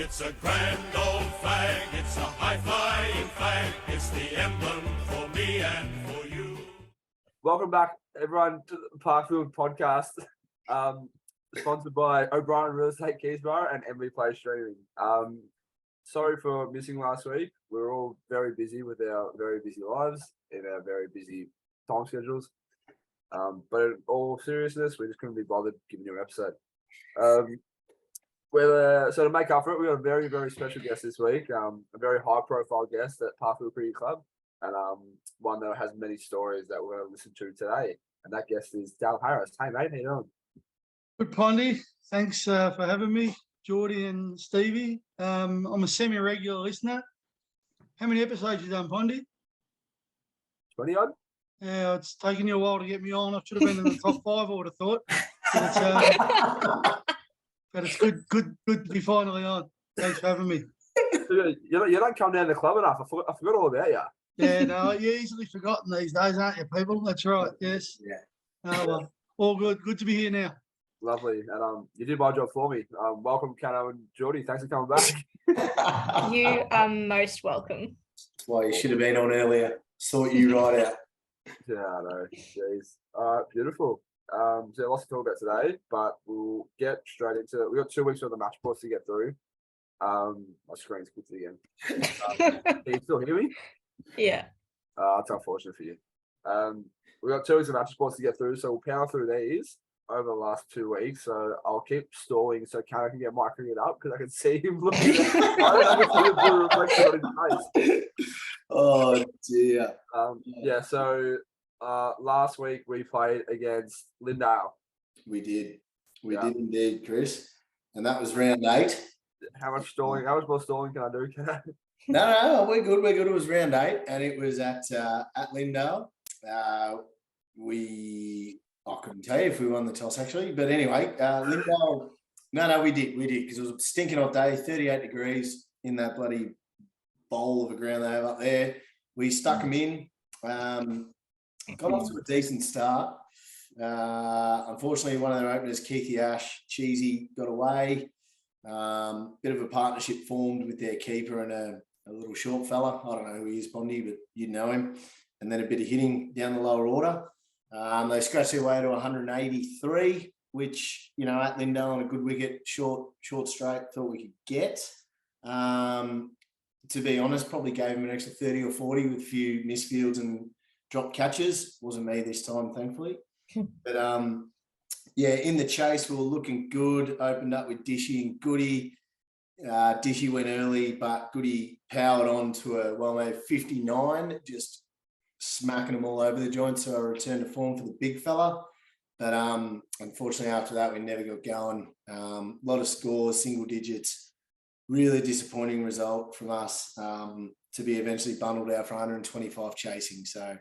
It's a grand old flag, it's a high-flying flag, it's the emblem for me and for you. Welcome back, everyone, to the Parkfield podcast, sponsored by O'Brien Real Estate Keysborough and MV Play Streaming. Sorry for missing last week. We were all very busy with our very busy lives and our very busy time schedules. But in all seriousness, we just couldn't be bothered giving you an episode. So to make up for it, we got a very, very special guest this week, a very high-profile guest at Parkfield Cricket Club, and one that has many stories that we're going to listen to today. And that guest is Dale Harris. Hey, mate, how you doing? Good, Poddy. Thanks for having me, Geordie and Stevie. I'm a semi-regular listener. How many episodes you done, Poddy? 20-odd? Yeah, it's taken you a while to get me on. I should have been in the top 5, I would have thought. But it's good to be finally on. Thanks for having me. You don't come down to the club enough. I forgot all about you. Yeah, no, you're easily forgotten these days, aren't you, people? That's right, yes. Yeah. Well, all good. Good to be here now. Lovely. And you did my job for me. Welcome, Cano and Geordie. Thanks for coming back. You are most welcome. That's why you should have been on earlier. Sort you right out. Yeah, I know. Jeez. All right, beautiful. So lots to talk about today, but we'll get straight into it. We've got 2 weeks worth of match reports to get through. My screen's clicked again. Can you still hear me? Yeah. That's unfortunate for you. We've got 2 weeks of match reports to get through, so we'll power through these over the last 2 weeks. So I'll keep stalling so Cano can get my cricket up because I can see him looking at I can see the blue reflection on his face. Oh, dear. Yeah, so last week we played against Lindale. We did. We did indeed, Chris. And that was round 8. How much more stalling can I do? No, we're good. We're good. It was round 8, and it was at Lindale. I couldn't tell you if we won the toss, actually. But anyway, Lindale, no, we did, because it was a stinking hot day, 38 degrees in that bloody bowl of a ground they have up there. We stuck them in, got off to a decent start. Unfortunately, one of their openers, Keithy Ash, Cheesy, got away. Bit of a partnership formed with their keeper and a little short fella. I don't know who he is, Poddy, but you'd know him. And then a bit of hitting down the lower order. They scratched their way to 183, which, at Lindale on a good wicket, short straight, thought we could get. To be honest, probably gave him an extra 30 or 40 with a few misfields and drop catches. Wasn't me this time, thankfully. But in the chase, we were looking good. Opened up with Dishy and Goody. Dishy went early, but Goody powered on to a well-made 59, just smacking them all over the joint. So I returned to form for the big fella. But unfortunately, after that, we never got going. A lot of scores, single digits. Really disappointing result from us to be eventually bundled out for 125 chasing. So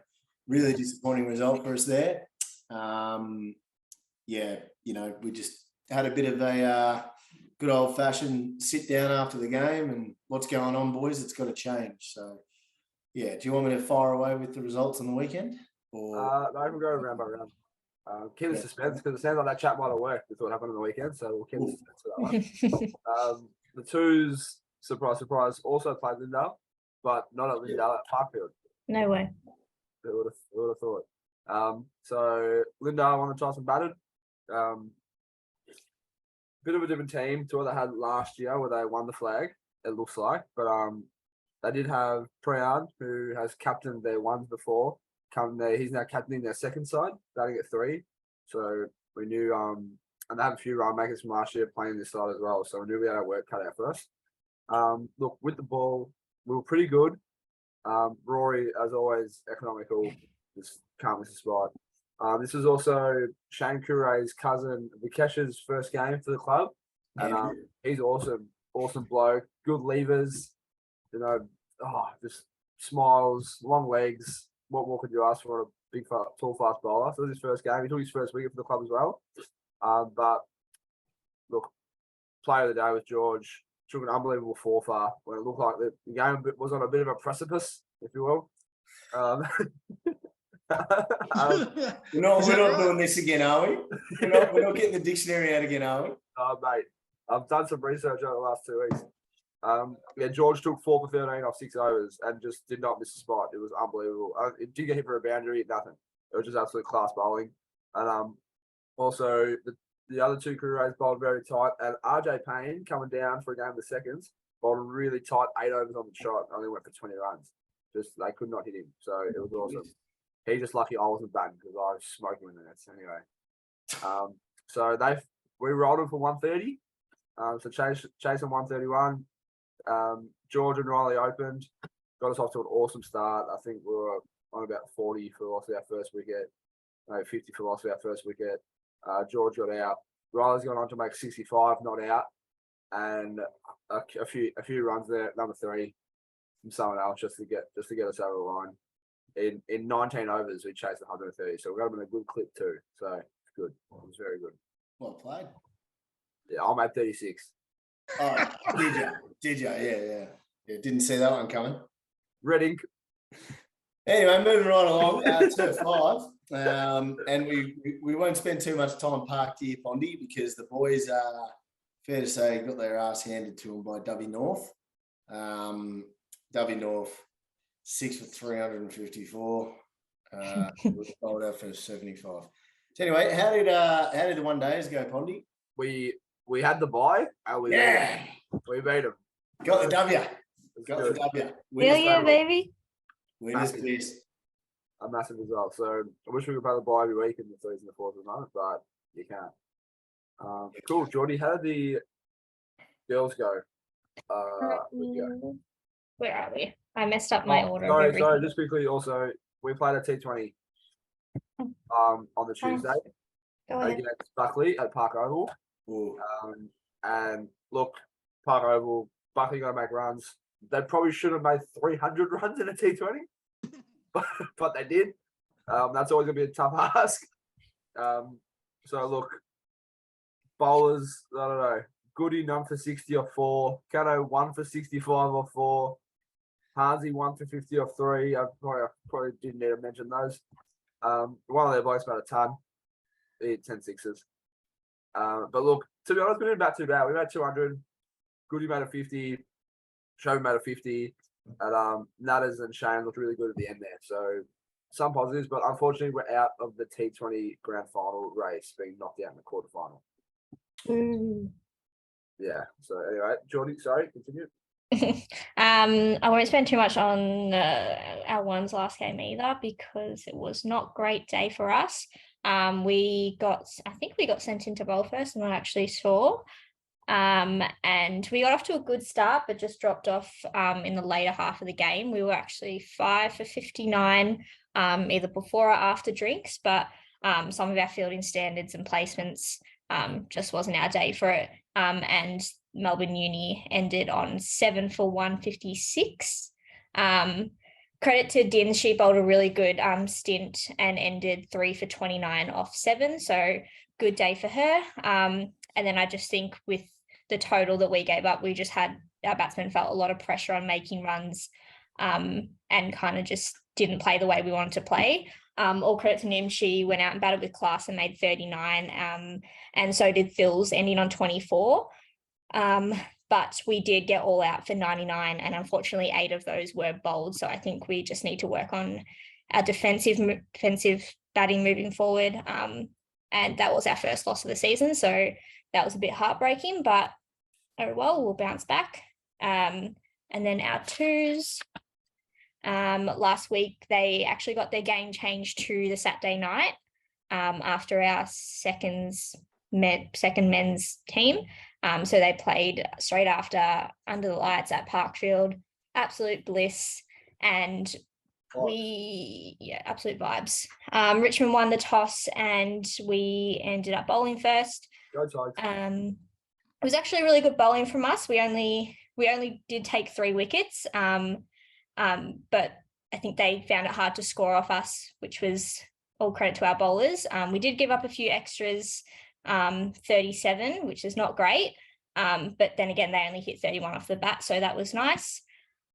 really disappointing result for us there. We just had a bit of a good old-fashioned sit-down after the game and what's going on, boys? It's got to change. So, do you want me to fire away with the results on the weekend? Or no, I can go round by round. Keep the suspense because it sounds like that chat might have worked with what happened on the weekend, so we'll keep the suspense for that one. The Twos, surprise, surprise, also played Lindale, but not at Lindale, at Parkfield. No way. Who would have thought? So Lindale won the toss and batted. Bit of a different team to what they had last year, where they won the flag. It looks like, but they did have Preyan, who has captained their ones before. Come there, he's now captaining their second side, batting at 3. So we knew, and they have a few run makers from last year playing this side as well. So we knew we had our work cut out for us. Look, with the ball, we were pretty good. Rory, as always, economical, just can't miss a spot. This was also Shane Coure's cousin, Vikesh's first game for the club. And he's awesome bloke, good levers, just smiles, long legs. What more could you ask for a big, tall, fast bowler? So this was his first game. He took his first wicket for the club as well. But look, player of the day was George. Took an unbelievable 4-for when it looked like the game was on a bit of a precipice, if you will. We're not doing this again, are we? We're not getting the dictionary out again, are we? Oh, mate, I've done some research over the last 2 weeks. Yeah, George took 4 for 13 off 6 overs and just did not miss a spot. It was unbelievable. It did get hit for a boundary, nothing. It was just absolute class bowling. And also the other two crew rays bowled very tight. And RJ Payne coming down for a game of the seconds bowled really tight 8 overs on the shot. Only went for 20 runs. Just they could not hit him. So it was awesome. He just lucky I wasn't batting because I was smoking in the nets anyway. So we rolled him for 130. So chasing 131. George and Riley opened, got us off to an awesome start. I think we were on about 40 for loss of our first wicket, 50 for loss of our first wicket. George got out. Riley's gone on to make 65, not out, and a few runs there at number 3 from someone else just to get us over the line. In 19 overs, we chased 130, so we got him in a good clip too. So it's good. It was very good. Well played. Yeah, I'm at 36. Oh, did you? Yeah. Didn't see that one coming. Red ink. Anyway, moving right along to 5. And we won't spend too much time parked here, Pondy, because the boys fair to say got their ass handed to them by Dubby North. Dubby North 6 for 354. Was bowled out for 75. So anyway, how did the 1 days go, Pondy? We had the bye and we beat them. Got the W. Got the W. Hell yeah, baby. Winners piss. A massive result. So I wish we could play the bye every week in the 3s and the 4s at the moment, but you can't. Cool, Geordie. How did the girls go? Where are we? I messed up my order. Sorry. Just quickly. Also, we played a T20 on the Tuesday against Buckley at Park Oval. And look, Park Oval, Buckley got to make runs. They probably should have made 300 runs in a T20, but they did. That's always going to be a tough ask. So look, bowlers, I don't know. Goody, none for 60 or 4. Cano, 1 for 65 or 4. Hansy, 1 for 50 or 3. I probably didn't need to mention those. One of their blokes made a ton. He hit 10 sixes. But look, to be honest, we didn't bat too bad. We made 200. Goody made a 50. Shelby made a 50. And Nutters and Shane looked really good at the end there. So some positives, but unfortunately, we're out of the T20 grand final race, being knocked out in the quarterfinal. Yeah. So anyway, Geordie, sorry, continue. I won't spend too much on our ones last game either because it was not a great day for us. I think we got sent into bowl first. I'm not actually sure. And we got off to a good start, but just dropped off in the later half of the game. We were actually 5 for 59, either before or after drinks, but some of our fielding standards and placements just wasn't our day for it. And Melbourne Uni ended on 7 for 156. Credit to Din, she bowled a really good stint and ended 3 for 29 off 7. So good day for her. And then I just think with the total that we gave up, we just had our batsmen felt a lot of pressure on making runs and kind of just didn't play the way we wanted to play. All credit to Nim, she went out and batted with class and made 39. And so did Phil's, ending on 24. But we did get all out for 99, and unfortunately 8 of those were bowled. So I think we just need to work on our defensive batting moving forward. And that was our first loss of the season. So that was a bit heartbreaking, but oh well, we'll bounce back. And then our 2s, last week, they actually got their game changed to the Saturday night after our second men's team. So they played straight after under the lights at Parkfield. Absolute bliss. And absolute vibes. Richmond won the toss and we ended up bowling first. Go Tigers. It was actually really good bowling from us. We only did take 3 wickets. But I think they found it hard to score off us, which was all credit to our bowlers. We did give up a few extras, 37, which is not great. But then again, they only hit 31 off the bat, so that was nice.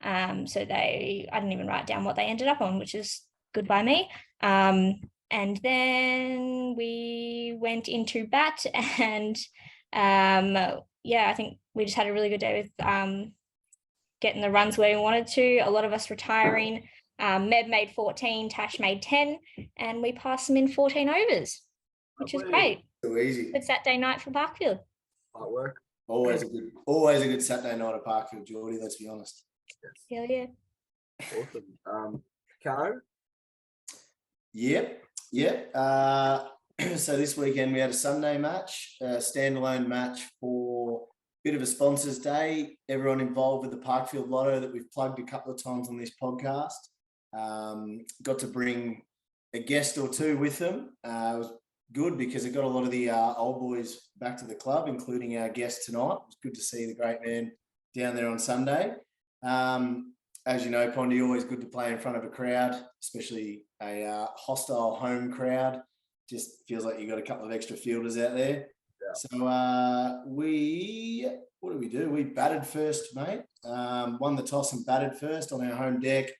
I didn't even write down what they ended up on, which is good by me. And then we went into bat and I think we just had a really good day with getting the runs where we wanted to. A lot of us retiring. Meb made 14, Tash made 10, and we passed them in 14 overs, which is great. So easy. Good Saturday night for Parkfield. Hard work. Always a good Saturday night at Parkfield, Geordie, let's be honest. Hell yeah. Awesome. Cano? Yep. So this weekend we had a Sunday match, a standalone match for a bit of a sponsors day. Everyone involved with the Parkfield Lotto that we've plugged a couple of times on this podcast. Got to bring a guest or two with them. It was good because it got a lot of the old boys back to the club, including our guest tonight. It was good to see the great man down there on Sunday. As you know, Pondy, always good to play in front of a crowd, especially a hostile home crowd. Just feels like you got a couple of extra fielders out there. Yeah. So what did we do? We batted first, mate. Won the toss and batted first on our home deck.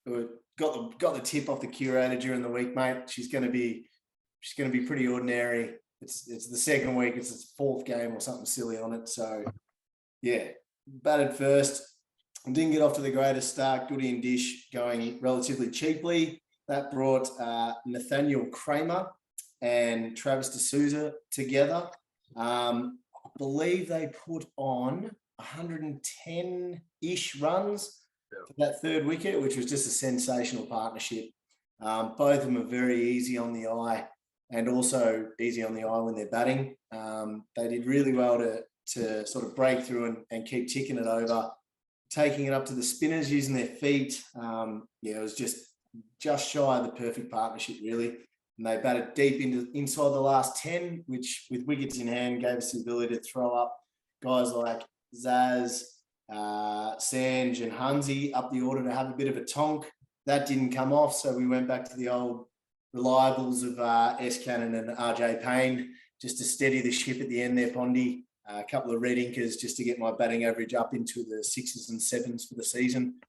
Got the tip off the curator during the week, mate. She's going to be pretty ordinary. It's the second week. It's its fourth game or something silly on it. So yeah, batted first. Didn't get off to the greatest start. Goody and Dish going relatively cheaply. That brought Nathaniel Kramer and Travis D'Souza together. I believe they put on 110-ish runs for that third wicket, which was just a sensational partnership. Both of them are very easy on the eye and also easy on the eye when they're batting. They did really well to sort of break through and keep ticking it over, taking it up to the spinners using their feet. It was just shy of the perfect partnership, really. And they batted deep inside the last 10, which with wickets in hand gave us the ability to throw up guys like Zaz, Sanj and Hansi up the order to have a bit of a tonk. That didn't come off, so we went back to the old reliables of S. Cannon and RJ Payne just to steady the ship at the end there, Pondy. A couple of red inkers just to get my batting average up into the 6s and 7s for the season.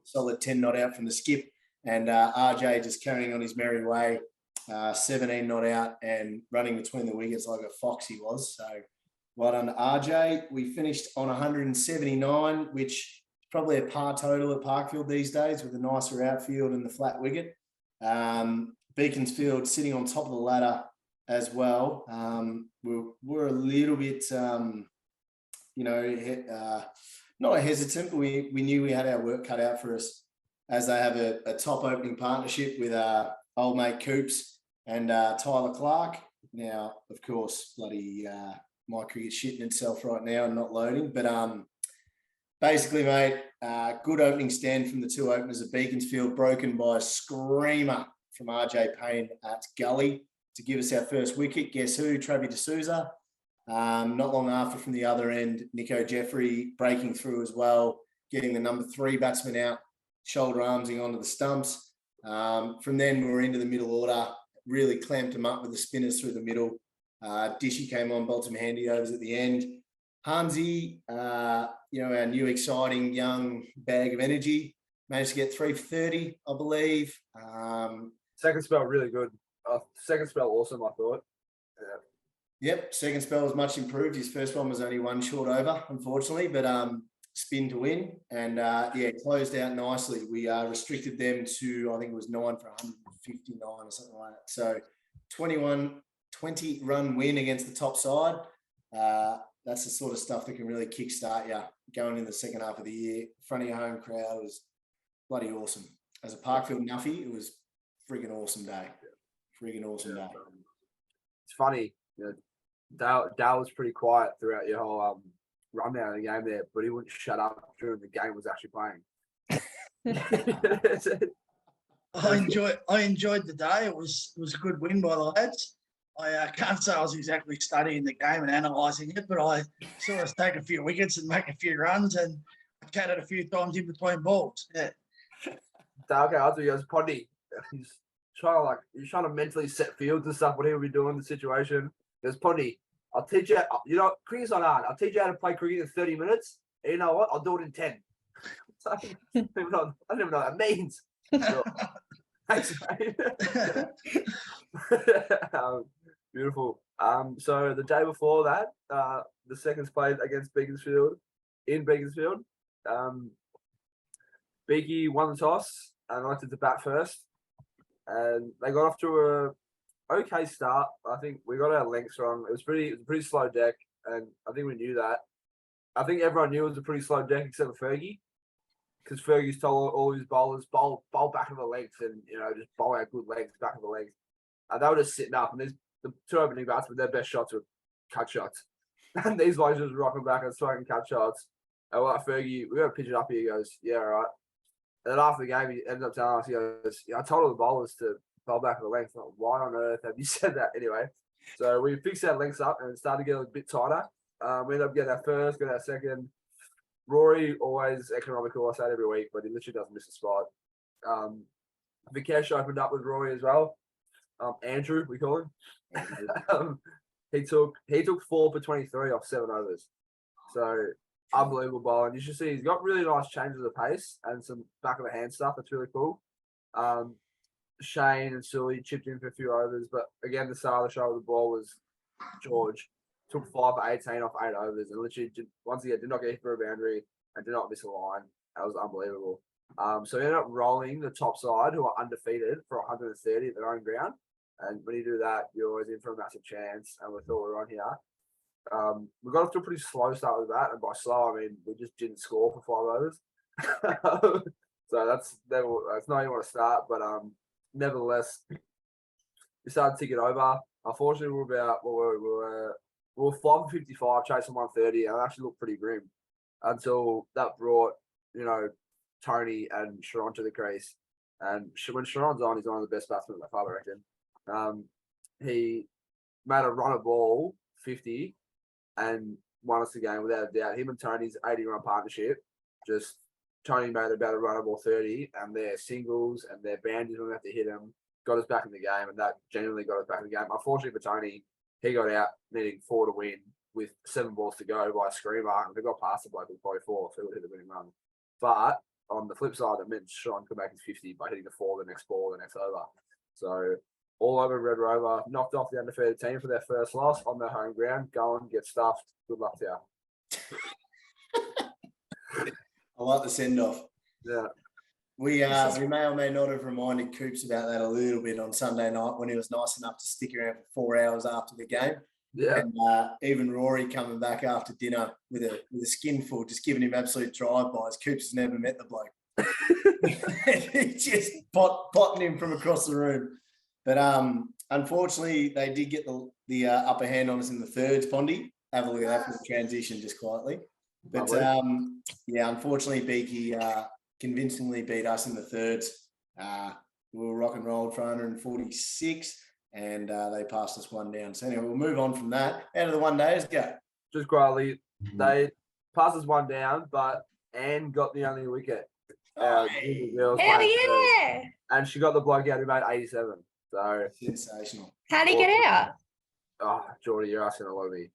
Solid 10 not out from the skip. And RJ just carrying on his merry way, 17 not out and running between the wickets like a fox he was. So well done to RJ. We finished on 179, which is probably a par total at Parkfield these days with a nicer outfield and the flat wicket. Beaconsfield sitting on top of the ladder as well. We're a little bit, not hesitant, but we knew we had our work cut out for us as they have a top opening partnership with old mate Coops and Tyler Clark. Now, of course, bloody my cricket's shitting itself right now and not loading. But basically, mate, good opening stand from the two openers of Beaconsfield, broken by a screamer from RJ Payne at Gully to give us our first wicket. Guess who? Travis D'Souza. Not long after, from the other end, Nico Jeffrey breaking through as well, getting the number 3 batsman out, shoulder armsing onto the stumps. From then, we were into the middle order, really clamped them up with the spinners through the middle. Dishy came on, bolted some handy overs at the end. Hansi, our new exciting young bag of energy, managed to get 3 for 30, I believe. Second spell really good. Second spell awesome, I thought. Yep, second spell was much improved. His first one was only 1 short over, unfortunately, but spin to win. And closed out nicely. We restricted them to, I think it was 9 for 159 or something like that. So 20-run win against the top side. That's the sort of stuff that can really kickstart you going in the second half of the year. In front of your home crowd was bloody awesome. As a Parkfield nuffy, it was freaking awesome day. Freaking awesome day. It's funny. Dale was pretty quiet throughout your whole rundown of the game there, but he wouldn't shut up during the game was actually playing. I enjoyed the day. It was a good win by the lads. I can't say I was exactly studying the game and analysing it, but I saw us take a few wickets and make a few runs, and I catted a few times in between balls. Yeah. Dale came up to me, he goes, Poddy, he's trying to mentally set fields and stuff, what he'll be doing in the situation. He goes, Poddy, I'll teach you, cricket's not hard. I'll teach you how to play cricket in 30 minutes. And you know what? I'll do it in 10. So, I don't even know what that means. So, thanks, mate. Beautiful. So the day before that, the seconds played against Beaconsfield in Beaconsfield. Beaky won the toss and elected to bat first. And they got off to a okay start. I think we got our lengths wrong. It was a pretty slow deck, and I think we knew that. I think everyone knew it was a pretty slow deck except for Fergie, because Fergie's told all his bowlers bowl back of the legs and just bowl out good legs back of the legs. And they were just sitting up, and the two opening batsmen, their best shots were cut shots, and these guys just rocking back and striking cut shots. And we're like, Fergie, we got to pitch it up here. He goes, yeah, all right. And then after the game, he ended up telling us, he goes, I told all the bowlers to bowl back of the length. Like, why on earth have you said that anyway? So we fixed our lengths up and it started to get a bit tighter. We ended up getting our first, got our second. Rory, always economical, I say it every week, but he literally doesn't miss a spot. Vikesh opened up with Rory as well. Andrew, we call him. He took 4 for 23 off 7 overs. So unbelievable bowling. You should see he's got really nice changes of pace and some back of the hand stuff. That's really cool. Shane and Sully chipped in for a few overs, but again, the star of the show with the ball was George. Took 5 for 18 off 8 overs and literally once again did not get hit for a boundary and did not miss a line. That was unbelievable. So we ended up rolling the top side, who are undefeated, for 130 at their own ground. And when you do that, you're always in for a massive chance. And we thought we were on here. We got off to a pretty slow start with that, and by slow I mean we just didn't score for 5 overs. So that's not how you want to start, but nevertheless, we started ticking over. Unfortunately, we were 5 for 55, chasing 130, and it actually looked pretty grim until that brought Tony and Sharon to the crease. And when Sharon's on, he's one of the best batsmen in the club, I reckon. He made a run of ball 50 and won us the game without a doubt. Him and Tony's 80-run partnership, just Tony made about a run of ball 30, and their singles and their boundaries when we have to hit them got us back in the game, and that genuinely got us back in the game. Unfortunately for Tony, he got out needing 4 to win with 7 balls to go by a screamer, and if it got past the bloke with probably 4, so he would hit the winning run. But on the flip side, it meant Sean could make his 50 by hitting the 4 the next ball, the next over. So all over Red Rover, knocked off the undefeated team for their first loss on their home ground. Go and get stuffed. Good luck to you. I like the send off. Yeah. We may or may not have reminded Coops about that a little bit on Sunday night when he was nice enough to stick around for 4 hours after the game. Yeah. And even Rory coming back after dinner with a skinful, just giving him absolute drive-bys. Coops has never met the bloke. He's just potting him from across the room. But unfortunately, they did get the upper hand on us in the thirds, Pondy. Have a look at that for the transition just quietly. But, unfortunately, Beaky convincingly beat us in the thirds. We were rock and rolled for 146, and they passed us 1 down. So anyway, we'll move on from that. Out of the 1 days, go. Just quietly, they passed us 1 down, but Anne got the only wicket. Hell yeah! And she got the bloke out who made 87. So sensational. How'd he get out? Oh, Geordie, you're asking a lot of me.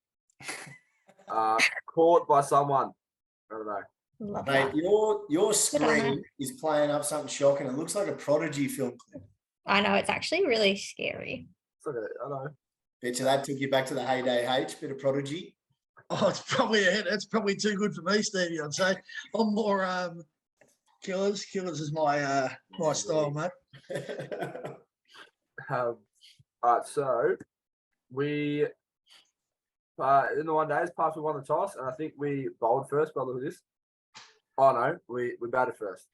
Caught by someone. I don't know. Love Mate, that. your screen is playing up something shocking. It looks like a Prodigy film clip. I know, it's actually really scary. It's okay, I know. Bet you that took you back to the heyday H, bit of Prodigy. Oh, it's probably too good for me, Stevie, I'd say. I'm more Killers. Killers is my style, mate. All right, so we in the 1 days, Parkfield won the toss, and I think we bowled first. But look at this. Oh no, we batted first.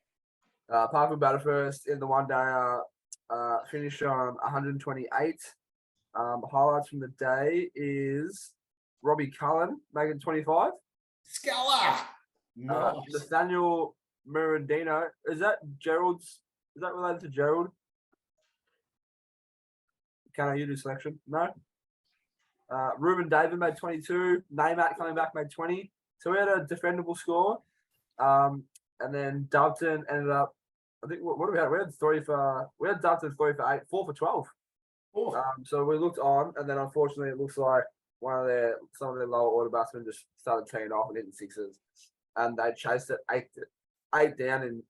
Parkfield batted first in the 1 day. Finished on 128. Highlights from the day is Robbie Cullen making 25. Sculler. Nice. Nathaniel Mirandino. Is that Gerald's? Is that related to Gerald? Can you do selection? No. Ruben David made 22. Naymat coming back made 20. So we had a defendable score. And then Doveton ended up, I think, what do we have? We had Doveton 3 for 8, 4 for 12. So we looked on, and then unfortunately it looks like some of their lower order batsmen just started teeing off and hitting sixes. And they chased it 8 down in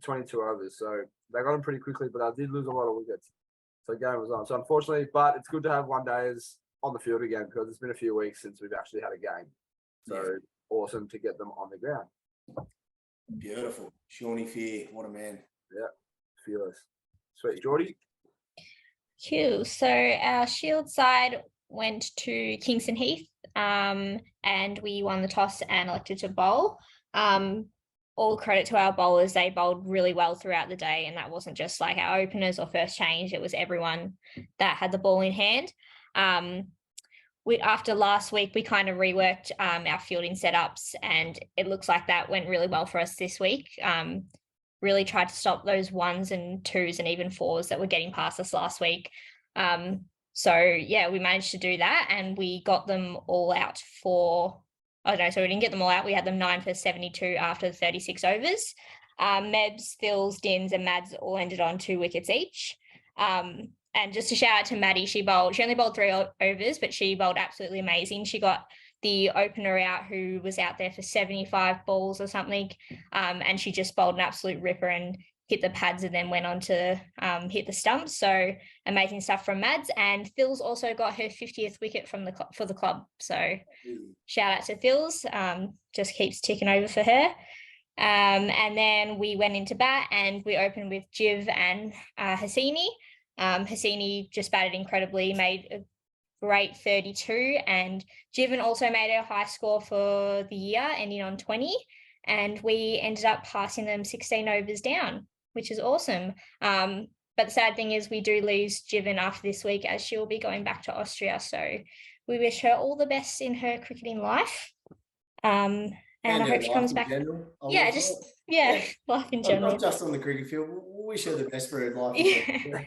22 overs. So they got them pretty quickly, but they did lose a lot of wickets. So the game was on. So unfortunately, but it's good to have 1 days on the field again because it's been a few weeks since we've actually had a game. So awesome to get them on the ground. Beautiful. Shawnee Fear, what a man. Fearless. Sweet. Geordie? Cool. So our Shield side went to Kingston Heath, and we won the toss and elected to bowl. All credit to our bowlers. They bowled really well throughout the day, and that wasn't just like our openers or first change. It was everyone that had the ball in hand. After last week, we kind of reworked our fielding setups, and it looks like that went really well for us this week. Really tried to stop those 1s and 2s and even 4s that were getting past us last week. So yeah, we managed to do that, and we got them all out so we didn't get them all out. We had them 9 for 72 after 36 overs. Mebs, Phils, Dins, and Mads all ended on 2 wickets each. And just a shout out to Maddie, she only bowled 3 overs, but she bowled absolutely amazing. She got the opener out who was out there for 75 balls or something, and she just bowled an absolute ripper and hit the pads and then went on to hit the stumps. So amazing stuff from Mads. And Phil's also got her 50th wicket for the club. So shout out to Phil's, just keeps ticking over for her. And then we went into bat and we opened with Jiv and Hassini. Hassini just batted incredibly, made a great 32, and Jivan also made a high score for the year, ending on 20, and we ended up passing them 16 overs down, which is awesome. But the sad thing is we do lose Jivan after this week, as she will be going back to Austria, so we wish her all the best in her cricketing life. And I hope she comes back. Yeah, life in general. Not just on the cricket field. We wish her the best for her life. Yeah.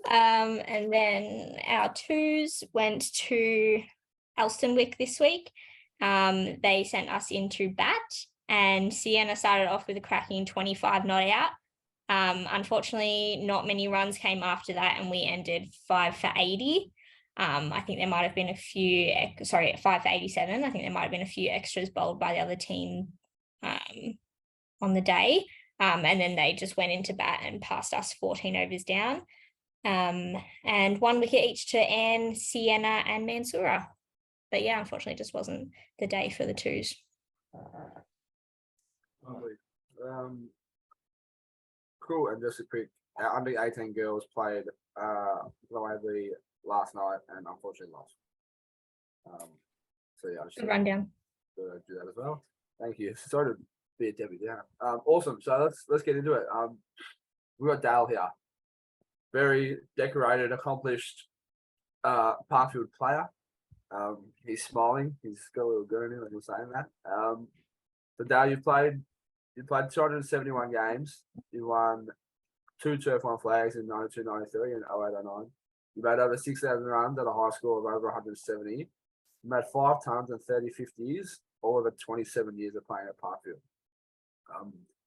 And then our 2s went to Elstonwick this week. They sent us into bat, and Sienna started off with a cracking 25 not out. Unfortunately, not many runs came after that, and we ended 5 for 80. I think there might have been 5 for 87. I think there might have been a few extras bowled by the other team on the day. And then they just went into bat and passed us 14 overs down. And 1 wicket each to Anne, Sienna, and Mansoura. But yeah, unfortunately, it just wasn't the day for the 2s. Cool. And just a quick, our under 18 girls played the last night and unfortunately lost. So yeah, I just Good rundown. do that as well. Thank you. Sorry to be a Debbie down. Awesome. So let's get into it. We've got Dale here. Very decorated, accomplished Parkfield player. He's smiling. He's got a little grin in him when you're saying that. So Dale, you played 271 games. You won 2 Turf 1 flags in 92, 93 and 08, 09. You made over 6,000 runs at a high score of over 170. You made 5 tons and 30 50s, all over 27 years of playing at Parkfield.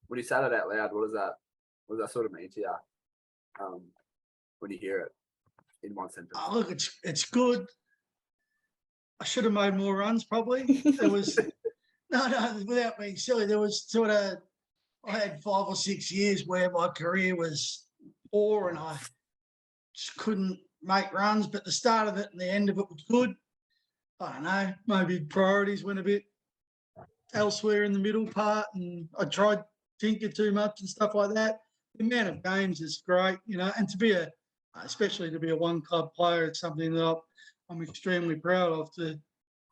When you say that out loud, what does that sort of mean to you when you hear it in one sentence? Oh, look, it's good. I should have made more runs probably. There was no, without being silly, there was I had 5 or 6 years where my career was poor and I just couldn't make runs, but the start of it and the end of it was good. I don't know, maybe priorities went a bit elsewhere in the middle part and I tried to tinker too much and stuff like that. The amount of games is great, and to be especially to be a 1 club player, it's something that I'm extremely proud of, to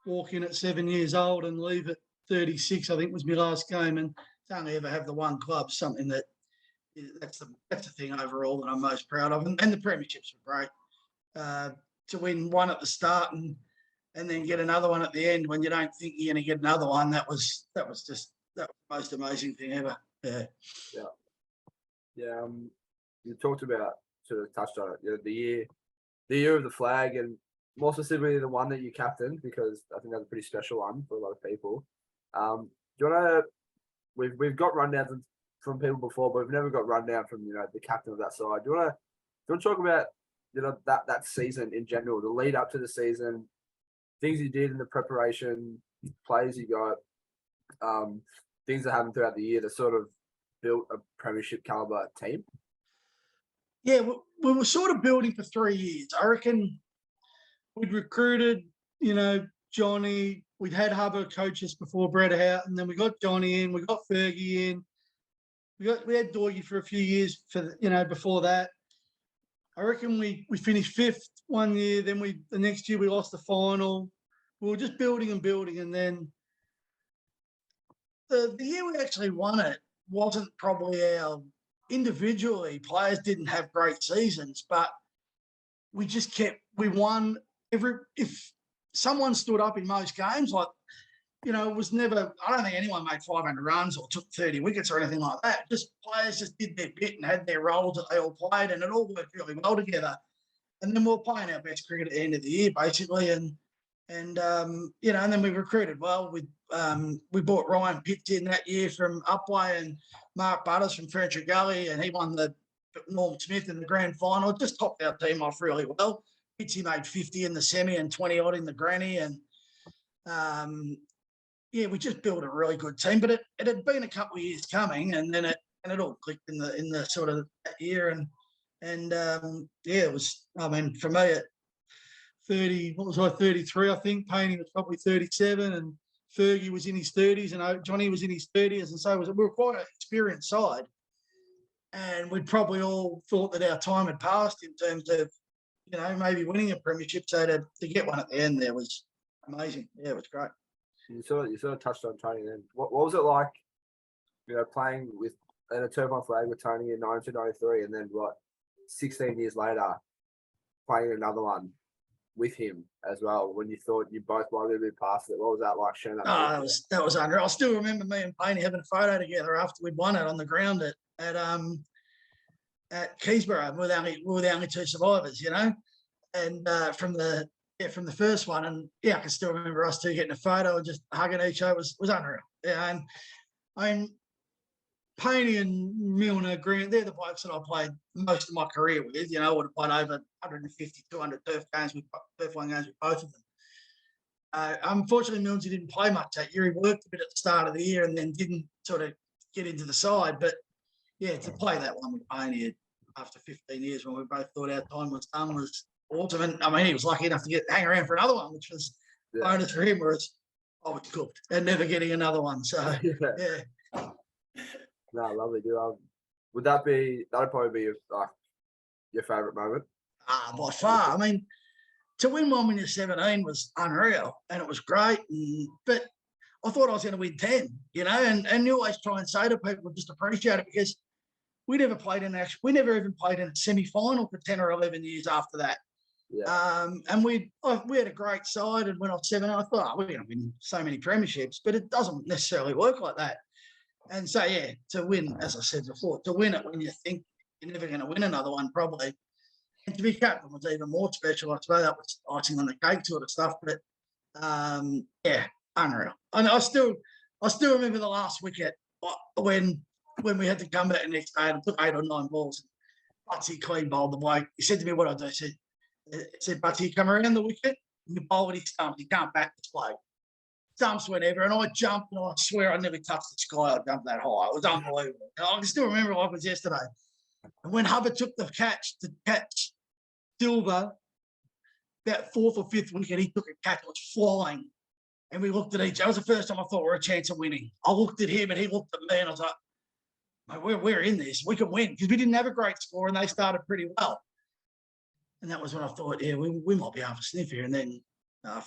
walk in at 7 years old and leave at 36, I think was my last game, and to only ever have the 1 club, something that's the thing overall that I'm most proud of. And the premierships were great. To win 1 at the start and then get another 1 at the end when you don't think you're going to get another one, that was the most amazing thing ever. Yeah. You talked about, sort of touched on it, the year of the flag, and more specifically the one that you captained, because I think that's a pretty special one for a lot of people. Do you want to? We've got rundowns from people before, but we've never got rundown from the captain of that side. Do you want to talk about that season in general, the lead up to the season, things you did in the preparation, players you got, things that happened throughout the year that sort of built a premiership caliber team? Yeah, we were sort of building for 3 years. I reckon we'd recruited, Johnny. We'd had Hubbard coaches before Brett out, and then we got Johnny in. We got Fergie in. We had Dorgy for a few years before that. I reckon we finished 5th one year. Then the next year we lost the final. We were just building and building, and then the year we actually won it wasn't probably our individually. Players didn't have great seasons, but we won if someone stood up in most games, like, it was never, I don't think anyone made 500 runs or took 30 wickets or anything like that. Just players just did their bit and had their roles that they all played, and it all worked really well together. And then we were playing our best cricket at the end of the year, basically. And then we recruited well. We bought Ryan Pitts in that year from Upway and Mark Butters from Furniture Gully, and he won the Norm Smith in the grand final. It just topped our team off really well. Pittsy made 50 in the semi and 20 odd in the granny, and we just built a really good team. But it had been a couple of years coming, and then it all clicked in the sort of that year, and it was. I mean, for me at 30, what was I, 33? I think Painey was probably 37, and Fergie was in his 30s, and Johnny was in his 30s, and so we were quite an experienced side. And we'd probably all thought that our time had passed in terms of, maybe winning a premiership. So to get one at the end there was amazing. Yeah, it was great. You sort of touched on Tony then. What was it like, playing in a turbine flag with Tony in 1993, and then 16 years later, playing another one with him as well, when you thought you both might have been past it? What was that like, sharing that? That was unreal. I still remember me and Painey having a photo together after we'd won it on the ground at Keysborough. We were the only two survivors, and from the first one. And I can still remember us two getting a photo and just hugging each other. Was unreal. Yeah, and I mean, Painey and Milner, Grant, they're the blokes that I played most of my career with. I would have played over 150, 200 turf one games with both of them. Unfortunately, Milner didn't play much that year. He worked a bit at the start of the year and then didn't sort of get into the side. But to play that one with Painey after 15 years when we both thought our time was done was awesome. And I mean, he was lucky enough to hang around for another one, which was bonus for him, whereas I was cooked and never getting another one. So, yeah. No, lovely, dude. That'd probably be your favourite moment? By far. I mean, to win one when you're 17 was unreal, and it was great. But I thought I was going to win 10, and you always try and say to people, just appreciate it, because we never even played in a semi-final for 10 or 11 years after that. Yeah. And we had a great side, and when I was 17, I thought, we're going to win so many premierships, but it doesn't necessarily work like that. And so, to win, as I said before, to win it when you think you're never going to win another one, probably. And to be captain was even more special. I suppose that was icing on the cake sort of stuff. But, unreal. And I still remember the last wicket when we had to come back the next day and took 8 or 9 balls. Butsy clean bowled the bloke. He said to me, what I do? He said, Butsy, come around the wicket and you bowl with his stumps. You can't back this bloke. Stumps whatever, and I jumped, and I swear I never touched the sky. I jumped that high. It was unbelievable. I can still remember like it was yesterday. And when Hubbard took the catch to catch Silver, that 4th or 5th wicket, he took a catch. It was flying. And we looked at each other. It was the first time I thought we were a chance of winning. I looked at him, and he looked at me, and I was like, mate, we're in this. We can win, because we didn't have a great score, and they started pretty well. And that was when I thought, we might be half a sniff here. And then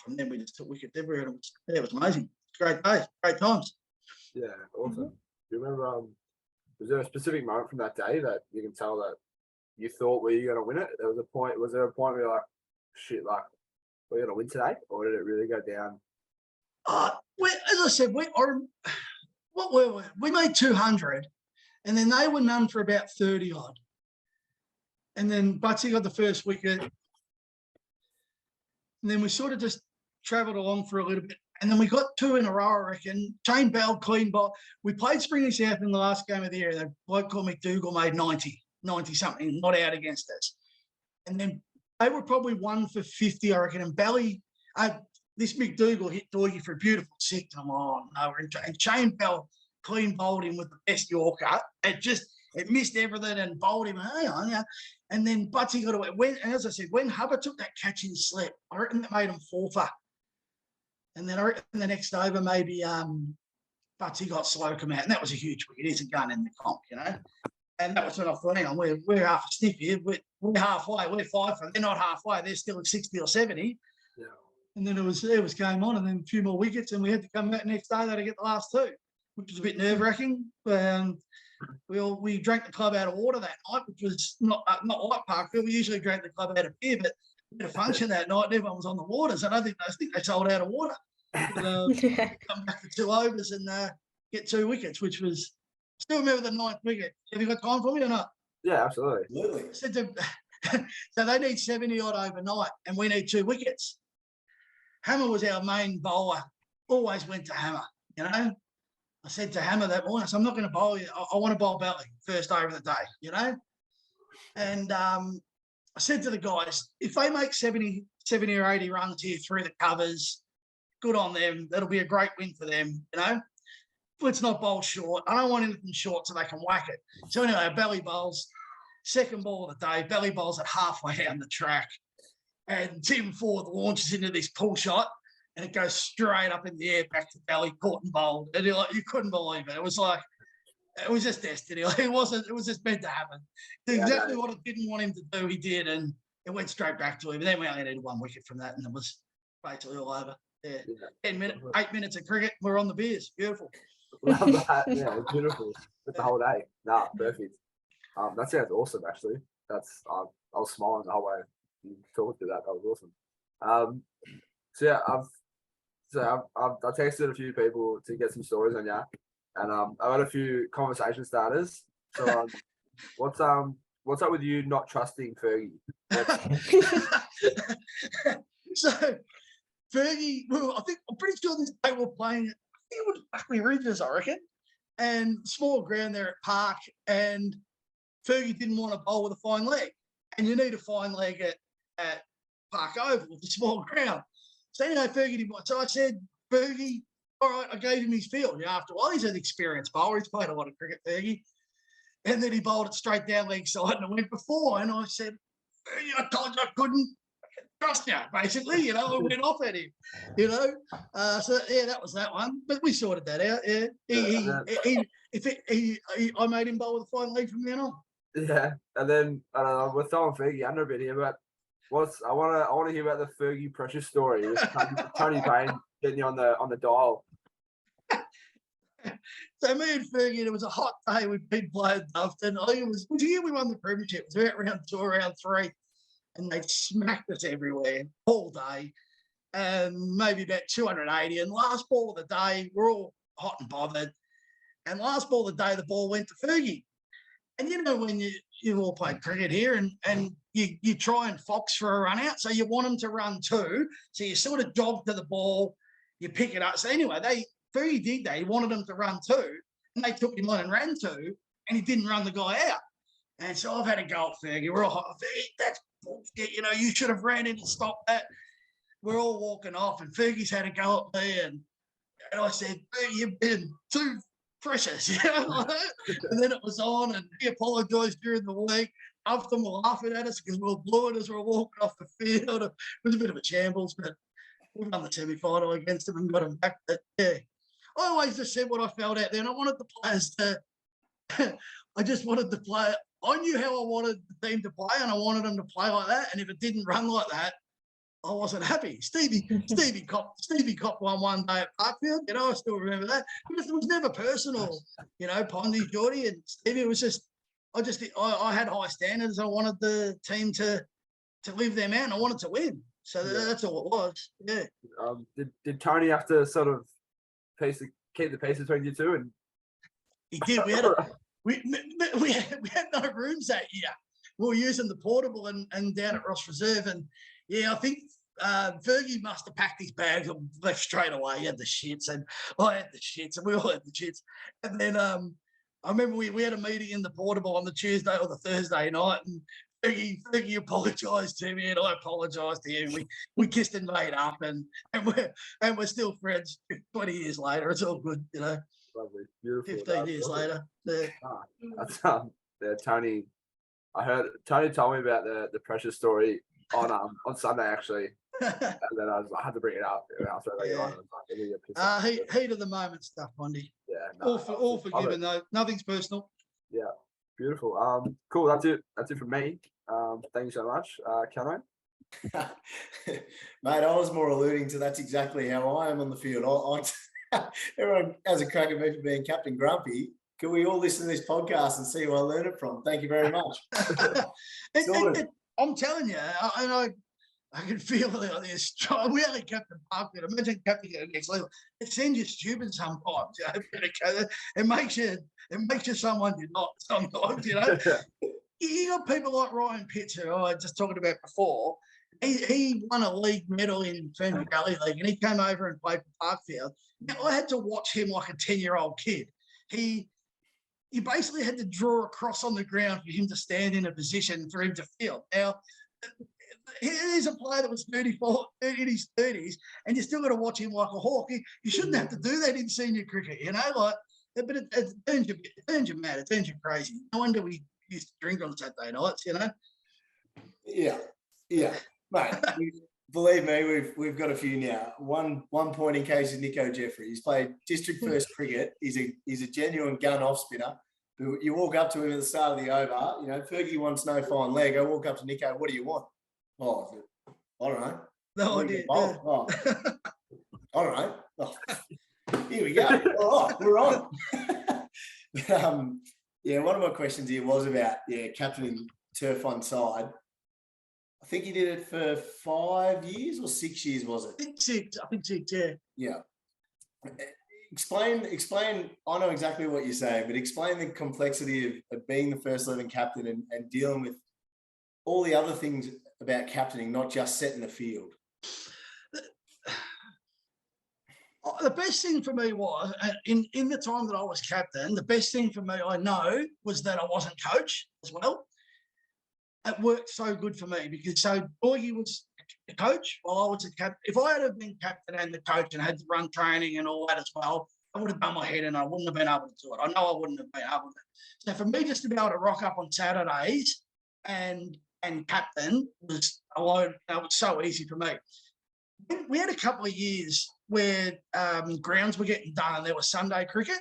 from then, we just took wicket everywhere, and it was amazing. Great days, great times. Yeah, awesome. Do you remember, was there a specific moment from that day that you can tell that you thought were you going to win it? Was there a point where you're like, shit, like, we're going to win today? Or did it really go down? As I said, what were we? We made 200, and then they were none for about 30 odd. And then Butsy got the first wicket. And then we sort of just travelled along for a little bit. And then we got 2 in a row, I reckon. Shane Bell, clean ball. We played Spring South in the last game of the year. The bloke called McDougall made 90-something, not out against us. And then they were probably 1 for 50, I reckon. And Belly, this McDougall hit Dorgy for a beautiful 6. And I'm like, oh, no. And Shane Bell clean bowled him with the best Yorker. It missed everything and bowled him. Hang on, And then Butsy got away. And as I said, when Hubbard took that catch in slip, I reckon that made him 4 for. And then I reckon the next over, maybe Butsy got slow come out, and that was a huge wicket. He's a gun in the comp, you know. And that was when I thought, hang on, we're half a sniff here. We're halfway. We're 5 for. They're not halfway. They're still at 60 or 70. Yeah. And then it was game on, and then a few more wickets, and we had to come back next day to get the last 2, which was a bit nerve wracking. We drank the club out of water that night, which was not like Parkfield. We usually drank the club out of beer, but we had a function that night, and everyone was on the waters, and I think they sold out of water. But, come back for 2 overs and get 2 wickets, which was. Still remember the 9th wicket. Have you got time for me or not? Yeah, absolutely. So they need 70 odd overnight, and we need 2 wickets. Hammer was our main bowler. Always went to Hammer. You know, I said to Hammer that morning, I'm not going to bowl you. I want to bowl Belly first over of the day. You know, and I said to the guys, if they make 70 or 80 runs here through the covers, good on them. That'll be a great win for them. You know. Let's not bowl short. I don't want anything short so they can whack it. So anyway, Belly bowls, second ball of the day. Belly bowls at halfway down the track. And Tim Ford launches into this pull shot, and it goes straight up in the air back to Belly, caught and bowled. And you couldn't believe it. It was just destiny. It was just meant to happen. Exactly what I didn't want him to do, he did. And it went straight back to him. And then we only needed 1 wicket from that, and it was basically all over. Yeah. 8 minutes of cricket, we're on the beers. Beautiful. Love that. Yeah, it's beautiful. It's the whole day. Nah, perfect. That sounds awesome. Actually, that's I was smiling the whole way you talked through that. That was awesome. So yeah, I've texted a few people to get some stories on you, and I've had a few conversation starters. So what's up with you not trusting Fergie? So Fergie, well, I'm pretty sure this day we're playing. It was Buckley Ridges, I reckon, and small ground there at Park, and Fergie didn't want to bowl with a fine leg, and you need a fine leg at Park Oval with a small ground. So anyway, Fergie didn't want. So I said, Fergie, all right, I gave him his field. After a while, he's an experienced bowler. He's played a lot of cricket, Fergie, and then he bowled it straight down leg side, and it went before. And I said, Fergie, I told you I couldn't trust you, basically, you know, I went off at him, you know. So yeah, that was that one. But we sorted that out. Yeah, I made him bowl with a fine leg from then on. Yeah, and then we're throwing Fergie under a bit here, but I want to hear about the Fergie pressure story with Tony Payne getting you on the dial. So me and Fergie, it was a hot day. We'd been playing Dufton. I think it was the year we won the premiership. It was about round 2 or round 3. And they smacked us everywhere all day, and maybe about 280. And last ball of the day, we're all hot and bothered. And last ball of the day, the ball went to Fergie. And you know when you all played cricket here, and you try and fox for a run out, so you want them to run 2, so you sort of jog to the ball, you pick it up. So anyway, Fergie did that. He wanted them to run 2, and they took him on and ran 2, and he didn't run the guy out. And so I've had a go at Fergie. We're all hot. Fergie, that's bullshit. You know, you should have ran in and stopped that. We're all walking off, and Fergie's had a go at me. And I said, Fergie, you've been too precious, you know. And then it was on, and he apologised during the week. After them were laughing at us because we were blue as we were walking off the field. It was a bit of a shambles, but we won the semi-final against them and got them back. But yeah, I always just said what I felt out there, and I wanted the players to I just wanted to play. I knew how I wanted the team to play, and I wanted them to play like that. And if it didn't run like that, I wasn't happy. Stevie Cop won one day at Parkfield. You know, I still remember that. It was never personal. You know, Pondy, Geordie, and Stevie. It was just, I had high standards. I wanted the team to live them out, and I wanted to win. So that's all it was. Yeah. Did Tony have to sort of keep the peace between you two? And he did. We had no rooms that year. We were using the portable and down at Ross Reserve, and yeah, I think Fergie must have packed his bags and left straight away. He had the shits, and I had the shits, and we all had the shits. And then I remember we had a meeting in the portable on the Tuesday or the Thursday night, and Fergie apologised to me, and I apologised to him. We kissed and made up, and we're still friends 20 years later. It's all good, you know. Lovely, beautiful. 15 years later. Yeah. That's Tony. I heard Tony told me about the pressure story on Sunday actually. And then I had to bring it up after I got you on. I was like, "Yeah, you're pissed off." Heat of the moment stuff, Bondy. Yeah, All forgiven though. Nothing's personal. Yeah, beautiful. Cool. That's it. That's it from me. Thank you so much, Cameron. Mate, I was more alluding to that's exactly how I am on the field. Everyone has a crack at me for being Captain Grumpy. Can we all listen to this podcast and see who I learned it from? Thank you very much. I'm telling you, I can feel this. We only Captain Parkfield. Imagine Captain at the next level. It sends you stupid sometimes. It makes you someone you're not sometimes. You got people like Ryan Pitts, who I was just talking about before. He won a league medal in Fernwood Valley League, and he came over and played for Parkfield. Now, I had to watch him like a 10-year-old kid. You basically had to draw a cross on the ground for him to stand in a position for him to field. Now, he's a player that was 34, in his 30s, and you still got to watch him like a hawk. You shouldn't have to do that in senior cricket, but it turns you mad. It turns you crazy. No wonder we used to drink on Saturday nights, Yeah, mate. Believe me, we've got a few now. One point in case is Nico Jeffrey. He's played district first cricket. He's a genuine gun off spinner. You walk up to him at the start of the over. Fergie wants no fine leg. I walk up to Nico. What do you want? Oh, I don't know. No idea. Oh, I don't know. Oh, here we go. All right, we're on. One of my questions here was about captaining turf one side. I think he did it for 5 years or 6 years, was it? I think six, yeah. Yeah. Explain. I know exactly what you're saying, but explain the complexity of being the first 11 captain and dealing with all the other things about captaining, not just setting the field. The best thing for me was, in the time that I was captain, the best thing for me, I know, was that I wasn't coach as well. It worked so good for me because Borgie was the coach while I was a captain. If I had been captain and the coach and had to run training and all that as well, I would have done my head and I wouldn't have been able to do it. I know I wouldn't have been able to. So for me just to be able to rock up on Saturdays and captain was so easy for me. We had a couple of years where grounds were getting done and there was Sunday cricket.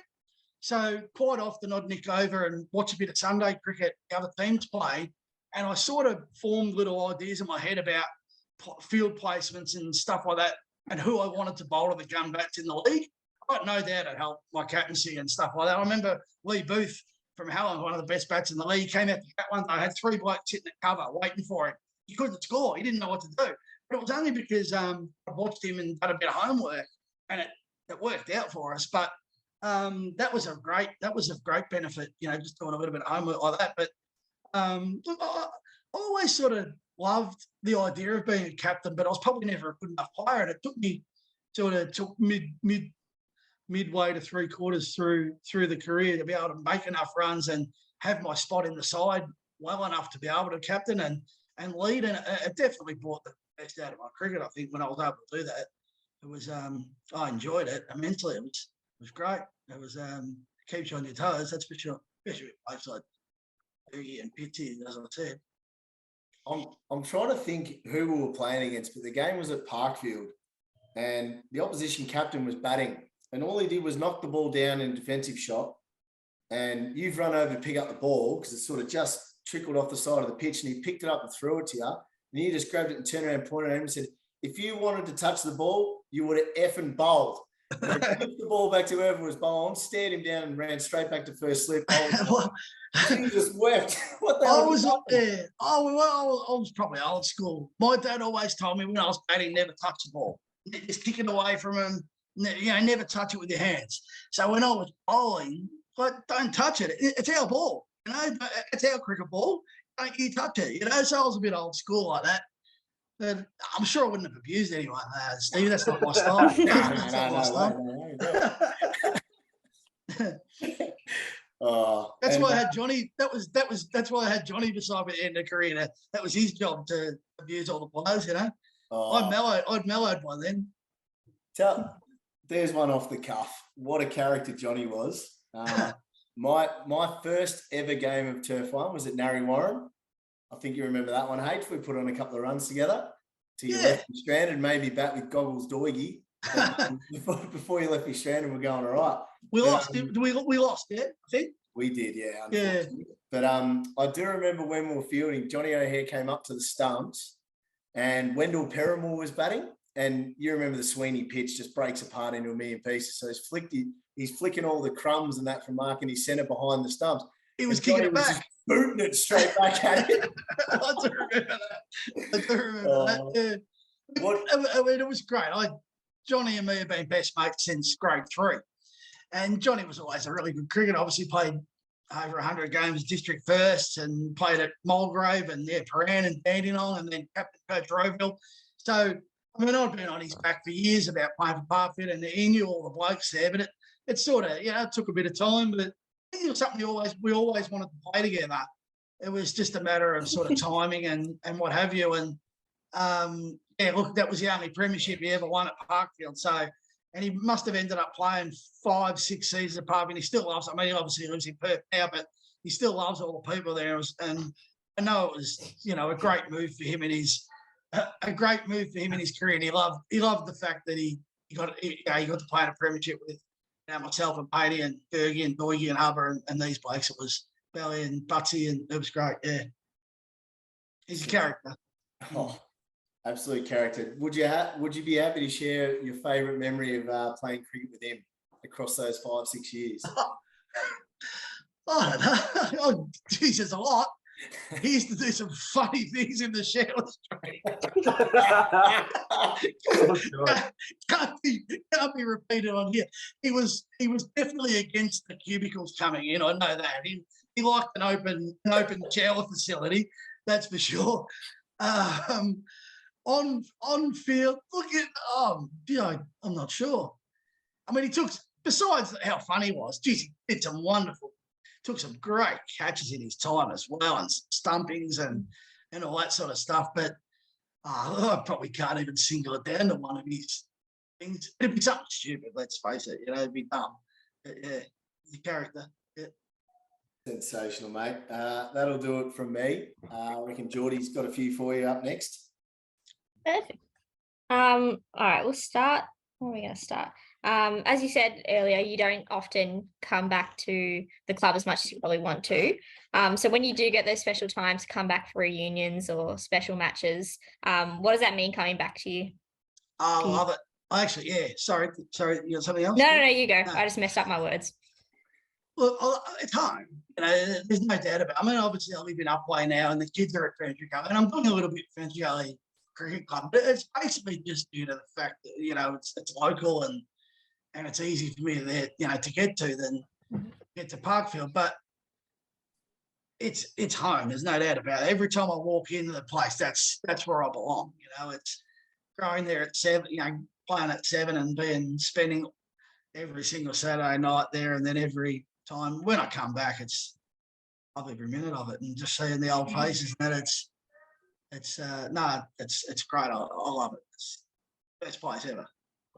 So quite often I'd nick over and watch a bit of Sunday cricket the other teams play. And I sort of formed little ideas in my head about field placements and stuff like that and who I wanted to bowl to the gun bats in the league. I got no doubt it helped my captaincy and stuff like that. I remember Lee Booth from Hallam, one of the best bats in the league, came out to bat one day. I had 3 blokes sitting at cover waiting for him. He couldn't score. He didn't know what to do. But it was only because I watched him and done a bit of homework and it worked out for us. But that was a great benefit, just doing a little bit of homework like that. But I always sort of loved the idea of being a captain, but I was probably never a good enough player. And it took me midway to 3/4 through the career to be able to make enough runs and have my spot in the side well enough to be able to captain and lead. And it definitely brought the best out of my cricket, I think, when I was able to do that. It was I enjoyed it immensely. It was great. It was keeps you on your toes, that's for sure. Especially with both like Fergie and Pitty, as I said. I'm trying to think who we were playing against, but the game was at Parkfield and the opposition captain was batting and all he did was knock the ball down in a defensive shot and you've run over to pick up the ball because it sort of just trickled off the side of the pitch and he picked it up and threw it to you and you just grabbed it and turned around and pointed at him and said, if you wanted to touch the ball, you would have effing bowled. Took the ball back to whoever was bowling, stared him down and ran straight back to first slip. He just wept. What the hell? I was up there. I was probably old school. My dad always told me when I was batting, never touch the ball. Just kick it away from him. Never touch it with your hands. So when I was bowling, don't touch it. It's our ball. It's our cricket ball. Don't you touch it. So I was a bit old school like that. But I'm sure I wouldn't have abused anyone. Steve, that's not my style. That's not my style. That's why I had Johnny. That's why I had Johnny beside me at the end of the career. That was his job to abuse all the players. I'd mellowed by then. There's one off the cuff. What a character Johnny was. My first ever game of turf one was at Narry Warren. I think you remember that one, H. We put on a couple of runs together. till you Yeah. left me stranded, maybe back with goggles doigy. Before you left me stranded, we're going all right. We But, lost. We lost, yeah, I think. We did, yeah, Yeah. unfortunately. But I do remember when we were fielding, Johnny O'Hare came up to the stumps and Wendell Perrimore was batting. And you remember the Sweeney pitch just breaks apart into a million pieces. So he's flicking all the crumbs and that from marking his centre behind the stumps. He was And kicking Johnny it was back. just booting it straight back at him. I do remember that. Yeah. What? I mean, it was great. Johnny and me have been best mates since grade 3. And Johnny was always a really good cricketer. Obviously played over 100 games district first and played at Mulgrave and Paran and Dandenong and then captain coach Roville. So, I mean, I'd been on his back for years about playing for Parkfield and he knew all the blokes there, but it sort of, it took a bit of time, but it was something we always wanted to play together. It was just a matter of sort of timing and what have you. And, look, that was the only premiership he ever won at Parkfield. So, and he must have ended up playing 5-6 seasons at Parkfield. He still loves, I mean, obviously he lives in Perth now, but he still loves all the people there. And I know it was, a great move for him in his career. And he loved the fact that he got to play in a premiership with myself and Poddy and Fergie and Doigy and Hubber and these blokes. It was Belly and Butsy, and it was great. Yeah, he's a character. Oh, absolute character. Would you be happy to share your favourite memory of playing cricket with him across those 5-6 years? I don't know. Oh, geez, there's a lot. He used to do some funny things in the shower straight. Can't be repeated on here. He was definitely against the cubicles coming in. I know that. He liked an open shower facility, that's for sure. On field, look at I'm not sure. I mean, he took, besides how funny he was, geez, he did some took some great catches in his time as well, and stumpings and all that sort of stuff. But I probably can't even single it down to one of his things. It'd be something stupid, let's face it. It'd be dumb. But yeah, the character. Yeah. Sensational, mate. That'll do it from me. I reckon Geordie's got a few for you up next. Perfect. All right, we'll start. Where are we going to start? As you said earlier, you don't often come back to the club as much as you probably want to. So when you do get those special times to come back for reunions or special matches, what does that mean coming back to you? I love it. I actually, yeah. Sorry, you got something else? No, you go. No. I just messed up my words. Look, it's home. There's no doubt about it. I mean, obviously, I live in Upway now, and the kids are at Ferntree Gully, and I'm doing a little bit of Ferntree Gully Cricket Club, but it's basically just due to the fact that it's local and it's easy for me to get to than get to Parkfield. But it's home. There's no doubt about it. Every time I walk into the place, that's where I belong. It's growing there at 7. Playing at 7 and spending every single Saturday night there, and then every time when I come back, it's love every minute of it, and just seeing the old faces. And it's great. I love it. It's the best place ever.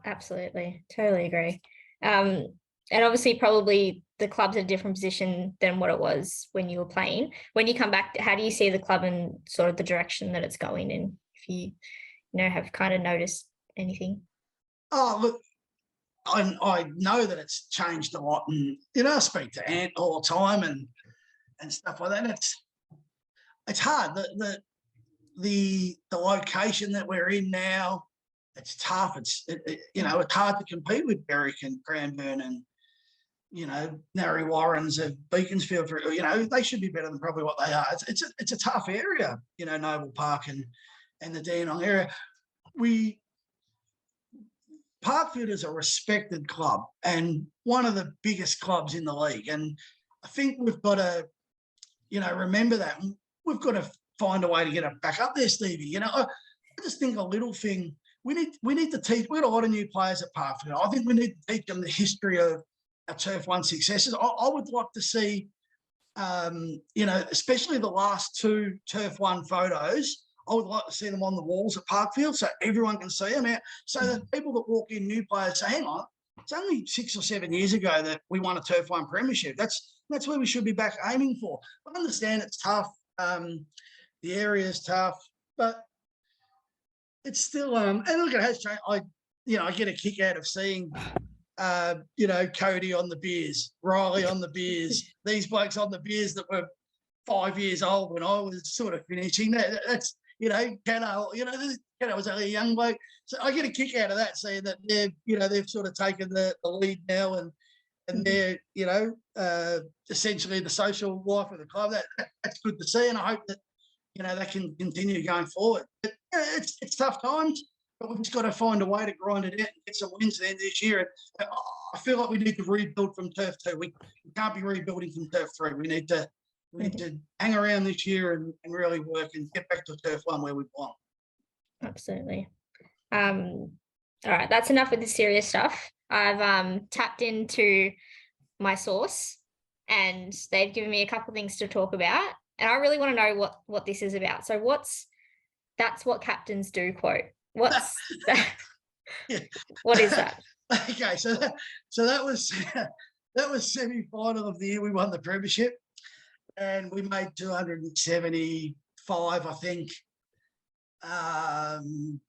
Absolutely, totally agree. And obviously, probably the club's in a different position than what it was when you were playing. When you come back, how do you see the club and sort of the direction that it's going in? If you have kind of noticed anything. Oh, look, I know that it's changed a lot, and I speak to Ant all the time and stuff like that. It's hard. The location that we're in now, it's tough. It's hard to compete with Berwick and Cranbourne and Narry Warrens of Beaconsfield. They should be better than probably what they are. It's a tough area. Noble Park and the Dandenong area. Parkfield is a respected club and one of the biggest clubs in the league. And I think we've got to, remember that. We've got to find a way to get it back up there, Stevie. I just think a little thing, we need to teach, we've got a lot of new players at Parkfield. I think we need to teach them the history of our Turf 1 successes. I would like to see, especially the last 2 Turf 1 photos, I would like to see them on the walls at Parkfield so everyone can see them out. So that people that walk in, new players, say, hang on, it's only 6 or 7 years ago that we won a Turf 1 premiership. That's where we should be back aiming for. I understand it's tough. The area is tough, but it's still and look, it has changed. I get a kick out of seeing Cody on the beers, Riley on the beers, these blokes on the beers that were 5 years old when I was sort of finishing. That's Kenno, Kenno was only a young bloke. So I get a kick out of that, seeing that they've sort of taken the lead now and they're, essentially the social life of the club. That's good to see, and I hope that, they can continue going forward. But it's tough times, but we've just got to find a way to grind it out and get some wins at the end of this year. I feel like we need to rebuild from Turf 2. We can't be rebuilding from Turf 3. We need to hang around this year and really work and get back to Turf 1 where we belong. Absolutely. All right, that's enough with the serious stuff. I've tapped into my source and they've given me a couple of things to talk about, and I really want to know what this is about. So that's what captains do quote. What's that? What is that? Okay, so that was semi-final of the year. We won the premiership and we made 275, I think,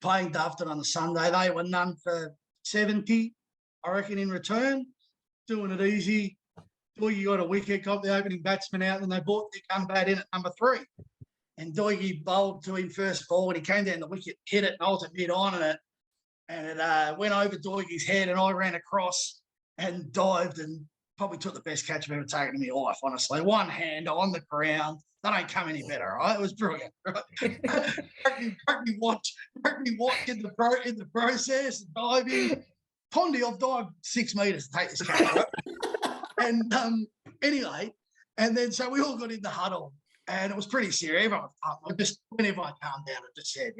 playing Dufton on the Sunday. They were none for 70, I reckon, in return, doing it easy. Doigie got a wicket, got the opening batsman out, and they brought the Gumbat in at number 3. And Doigie bowled to him first ball, and he came down the wicket, hit it, and I was at mid-on on it. And it went over Doigie's head, and I ran across and dived and probably took the best catch I've ever taken in my life, honestly. One hand on the ground. That ain't come any better, right? It was brilliant, right? broke me watch in the process, diving. Poddy, I've dived 6 metres to take this catch, right? And anyway, and then so we all got in the huddle, and it was pretty serious. Everyone was pumped. Whenever I calmed down, I just said,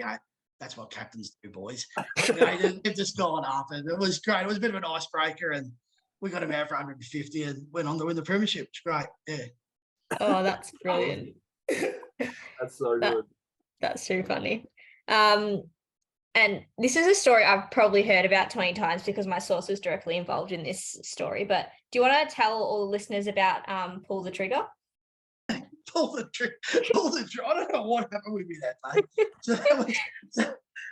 that's what captains do, boys. They've just gone up, and it was great. It was a bit of an icebreaker, and we got him out for 150 and went on to win the premiership. It's great, yeah. Oh, that's brilliant. That's so good. That's too funny. And this is a story I've probably heard about 20 times because my source was directly involved in this story. But do you want to tell all the listeners about Pull the Trigger? Pull the trigger. I don't know what happened with me that day.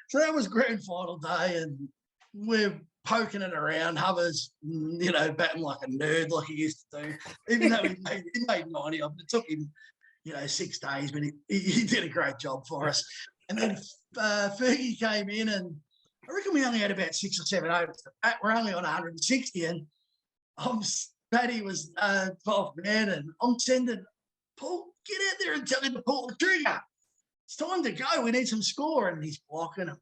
So that was grand final day, and we're poking it around. Hubber's, batting like a nerd like he used to do. Even though he made 90 of it. It took him, 6 days, but he did a great job for us. And then Fergie came in, and I reckon we only had about 6 or 7 overs. We're only on 160, and Paddy was 12th man, and I'm sending, Paul, get out there and tell him to pull the trigger. It's time to go. We need some score. And he's blocking. And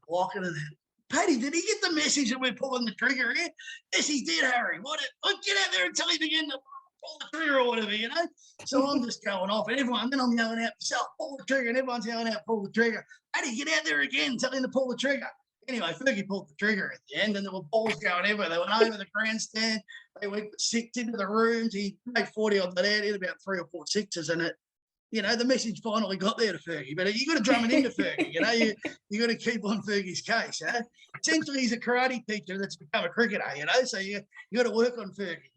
Paddy, did he get the message that we're pulling the trigger here? Yes, he did, Harry. What? Get out there and tell him again to pull the trigger or whatever, So I'm just going off, and then I'm yelling out myself, pull the trigger, and everyone's yelling out, pull the trigger. Paddy, get out there again, tell him to pull the trigger. Anyway, Fergie pulled the trigger at the end, and there were balls going everywhere. They went over the grandstand. They went 6 into the rooms. He made 40 on that out. He had about 3 or 4 sixes, and it, the message finally got there to Fergie. But you got to drum it into Fergie. You got to keep on Fergie's case. Essentially, he's a karate teacher that's become a cricketer. So you got to work on Fergie.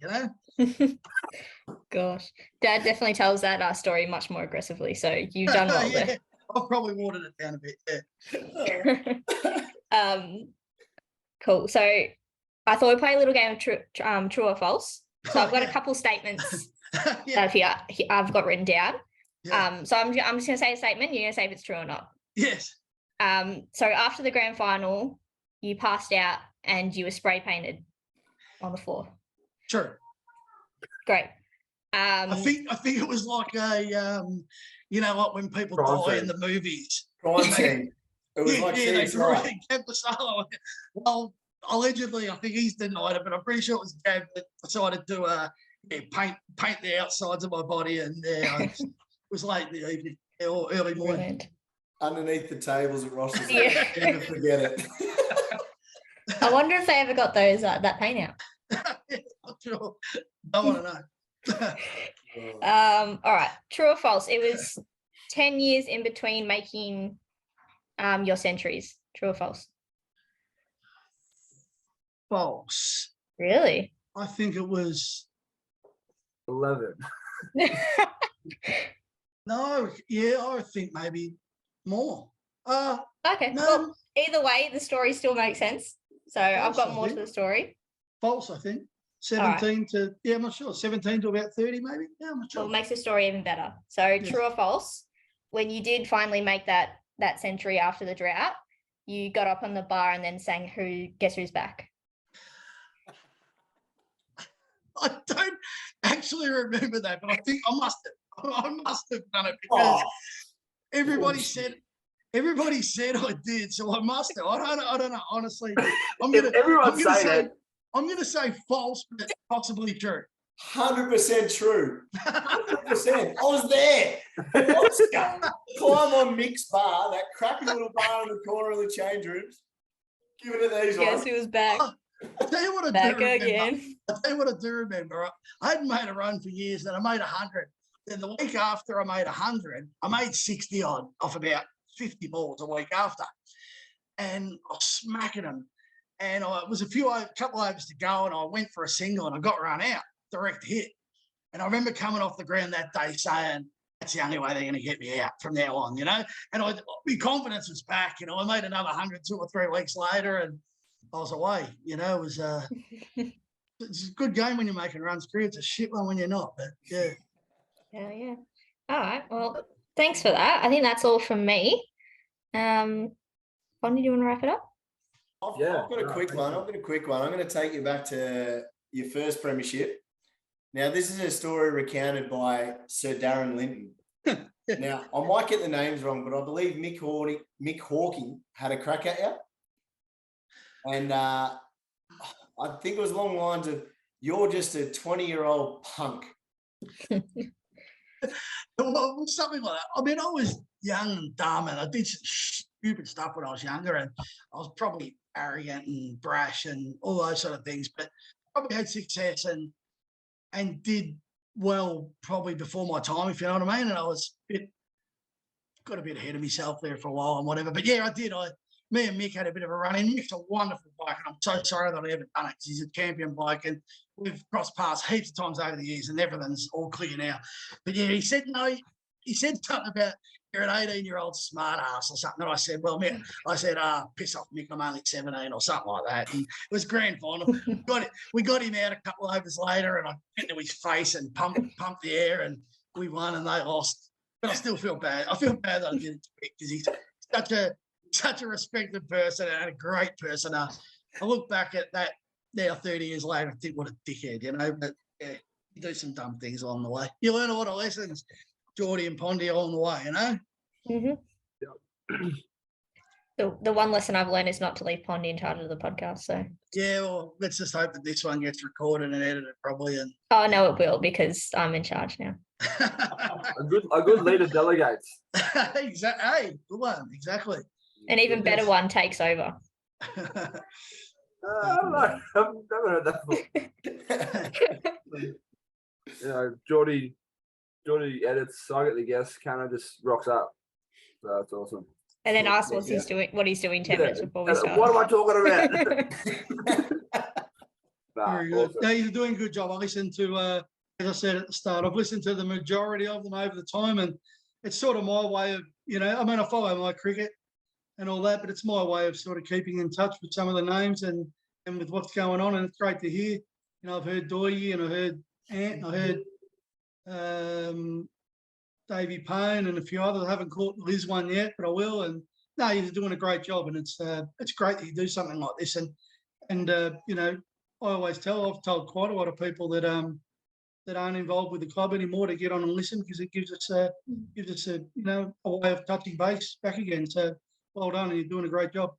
Gosh, Dad definitely tells that story much more aggressively. So you've done well there. I've probably watered it down a bit. Yeah. Cool. So I thought we'd play a little game of true or false. So I've got a couple statements that I've got written down. Yeah. So I'm just going to say a statement. You're going to say if it's true or not. Yes. So after the grand final, you passed out and you were spray painted on the floor. True. Great. I think it was like a like when people die in the movies. Crime scene. It was like they kept the solo. Well, allegedly, I think he's denied it, but I'm pretty sure it was Gav that decided to paint the outsides of my body, and it was late in the evening or early morning. Brilliant. Underneath the tables at Ross's. Yeah. Never forget it. I wonder if they ever got those that paint out. Not sure. Don't want to know. All right, true or false? It was 10 years in between making your centuries. True or false? False. Really? I think it was 11. No, yeah, I think maybe more. Okay. No, Well, either way, the story still makes sense. So I've got I more to think. the story. False, I think. right. 17 to, yeah, I'm not sure. 17 to about 30, maybe. Yeah, I'm not Well, sure. it makes the story even better. So true or false? When you did finally make that century after the drought, you got up on the bar and then sang Guess Who's Back? I don't actually remember that, but I think I must have done it because everybody said I did, so I must have. I don't know. Honestly, If everyone's saying it, I'm gonna say false, but possibly true. 100% true. 100%. I was there. Oscar, climb on Mick's bar, that crappy little bar in the corner of the change rooms. Giving it these Guess ones. Who's Back? I'll tell you what I Back do remember. again. I'll tell you what I do remember. I hadn't made a run for years, and I made 100. Then the week after I made 100, I made 60 odd off about 50 balls a week after, and I was smacking them. And it was a couple overs to go, and I went for a single, and I got run out, direct hit. And I remember coming off the ground that day saying, that's the only way they're going to get me out from now on, you know. And my confidence was back. You know, I made another 100 2 or 3 weeks later, and I was away. You know, it was it's a good game when you're making runs. It's a shit one when you're not. But yeah. Yeah. All right. Well, thanks for that. I think that's all from me. Bonnie, do you want to wrap it up? I've got a quick one. I'm going to take you back to your first premiership. Now, this is a story recounted by Sir Darren Linton. Now, I might get the names wrong, but I believe Mick Hawking had a crack at you. And I think it was along the lines of, you're just a 20-year-old punk. Well, something like that. I mean, I was young and dumb, and I did some stupid stuff when I was younger, and I was probably arrogant and brash and all those sort of things, but probably had success and did well probably before my time, if you know what I mean. And I was got a bit ahead of myself there for a while and whatever. But yeah, I did. Me and Mick had a bit of a run in. Mick's a wonderful bike, and I'm so sorry that I ever done it because he's a champion bike, and we've crossed paths heaps of times over the years, and everything's all clear now. But yeah, he said no. He said something about you're an 18-year-old smart ass or something. And I said, well, Mick, piss off, Mick, I'm only 17 or something like that. And it was grand final. We got him out a couple of overs later, and I went to his face and pumped the air, and we won and they lost. But I still feel bad. I feel bad that I did it because he's such a respected person and a great person. I look back at that now 30 years later and think what a dickhead, you know. But yeah, you do some dumb things along the way. You learn a lot of lessons, Geordie and Poddy, along the way, you know. Mm-hmm. The one lesson I've learned is not to leave Poddy in charge of the podcast. So yeah, well, let's just hope that this one gets recorded and edited probably. And no, it will, because I'm in charge now. a good leader delegates. Exactly. Hey, good one. Exactly. An even better one takes over. I don't know. I've never heard that before. You know, Geordie edits, I get the guess, Canna just rocks up. So that's awesome. And then ask what he's doing 10 minutes before we start. What am I talking about? Very good. Awesome. No, you're doing a good job. I listened to, as I said at the start, I've listened to the majority of them over the time, and it's sort of my way of, you know, I mean, I follow my cricket and all that, but it's my way of sort of keeping in touch with some of the names and with what's going on, and it's great to hear. You know, I've heard Doyle and I heard Ant, I heard Davey Payne and a few others. I haven't caught Liz one yet, but I will. And no, you're doing a great job, and it's great that you do something like this. And you know, I've told quite a lot of people that aren't involved with the club anymore to get on and listen, because it gives us a you know, a way of touching base back again. So well done, and you're doing a great job.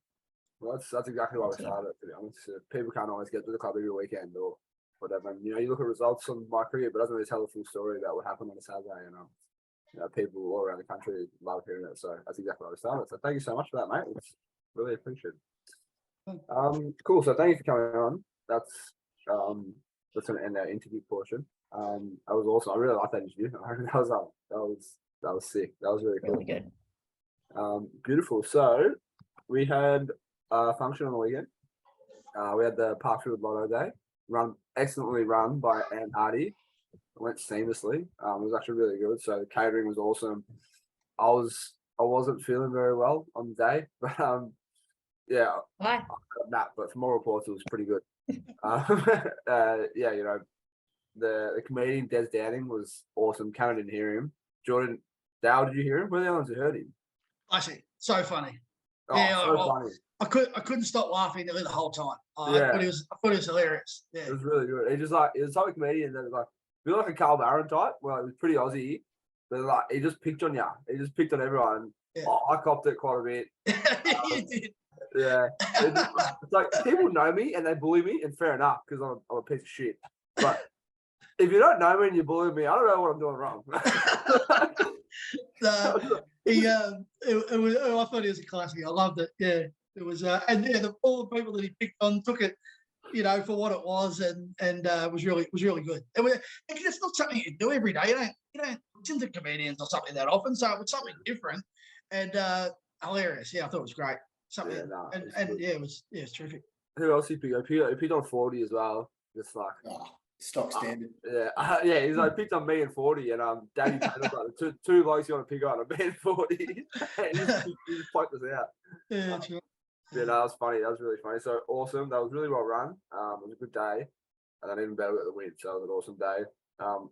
Well, that's exactly why we started, to be honest. People can't always get to the club every weekend or whatever. And, you know, you look at results on my career, but it doesn't really tell the full story about what happened on a Saturday. And you know, people all around the country love hearing it. So that's exactly why we started. So thank you so much for that, mate. It's really appreciated. Cool. So thank you for coming on. That's going to end our interview portion. That was awesome. I really liked that interview. That was sick. That was really cool. Really good. Beautiful. So we had a function on the weekend. We had the Parkfield Lotto Day, excellently run by Anne Hardy. It went seamlessly. It was actually really good. So the catering was awesome. I wasn't feeling very well on the day, but Yeah, Why? I got that, but from all reports, it was pretty good. Yeah, you know, the comedian Des Downing was awesome. Cannon didn't hear him. Jordan, Dale, did you hear him? We're the only ones who heard him. I see. So funny. Oh, Yeah, so funny. I couldn't stop laughing the whole time. Yeah. I thought it was hilarious. Yeah. It was really good. He was the type of comedian that was like, feel like a Carl Barron type. Well, he was pretty Aussie, but like he just picked on you. He just picked on everyone. Yeah. I copped it quite a bit. You did. Yeah, it's like people know me and they bully me, and fair enough because I'm a piece of shit. But if you don't know me and you bully me, I don't know what I'm doing wrong. It was. I thought it was a classic. I loved it. Yeah, it was. And yeah, all the people that he picked on took it, you know, for what it was, and was really good. And it's not something you do every day. You don't listen to comedians or something that often, so it was something different and hilarious. Yeah, I thought it was great. Something, it was terrific. Who else he picked? He picked on 40 as well. Just like stock standard. Yeah. He's like picked on me and 40, and Danny Taylor's like two blokes you want to pick on, a me and 40. He just poked us out. Yeah, true. Yeah, that was funny. That was really funny. So awesome. That was really well run. It was a good day, and then even better with the win. So it was an awesome day.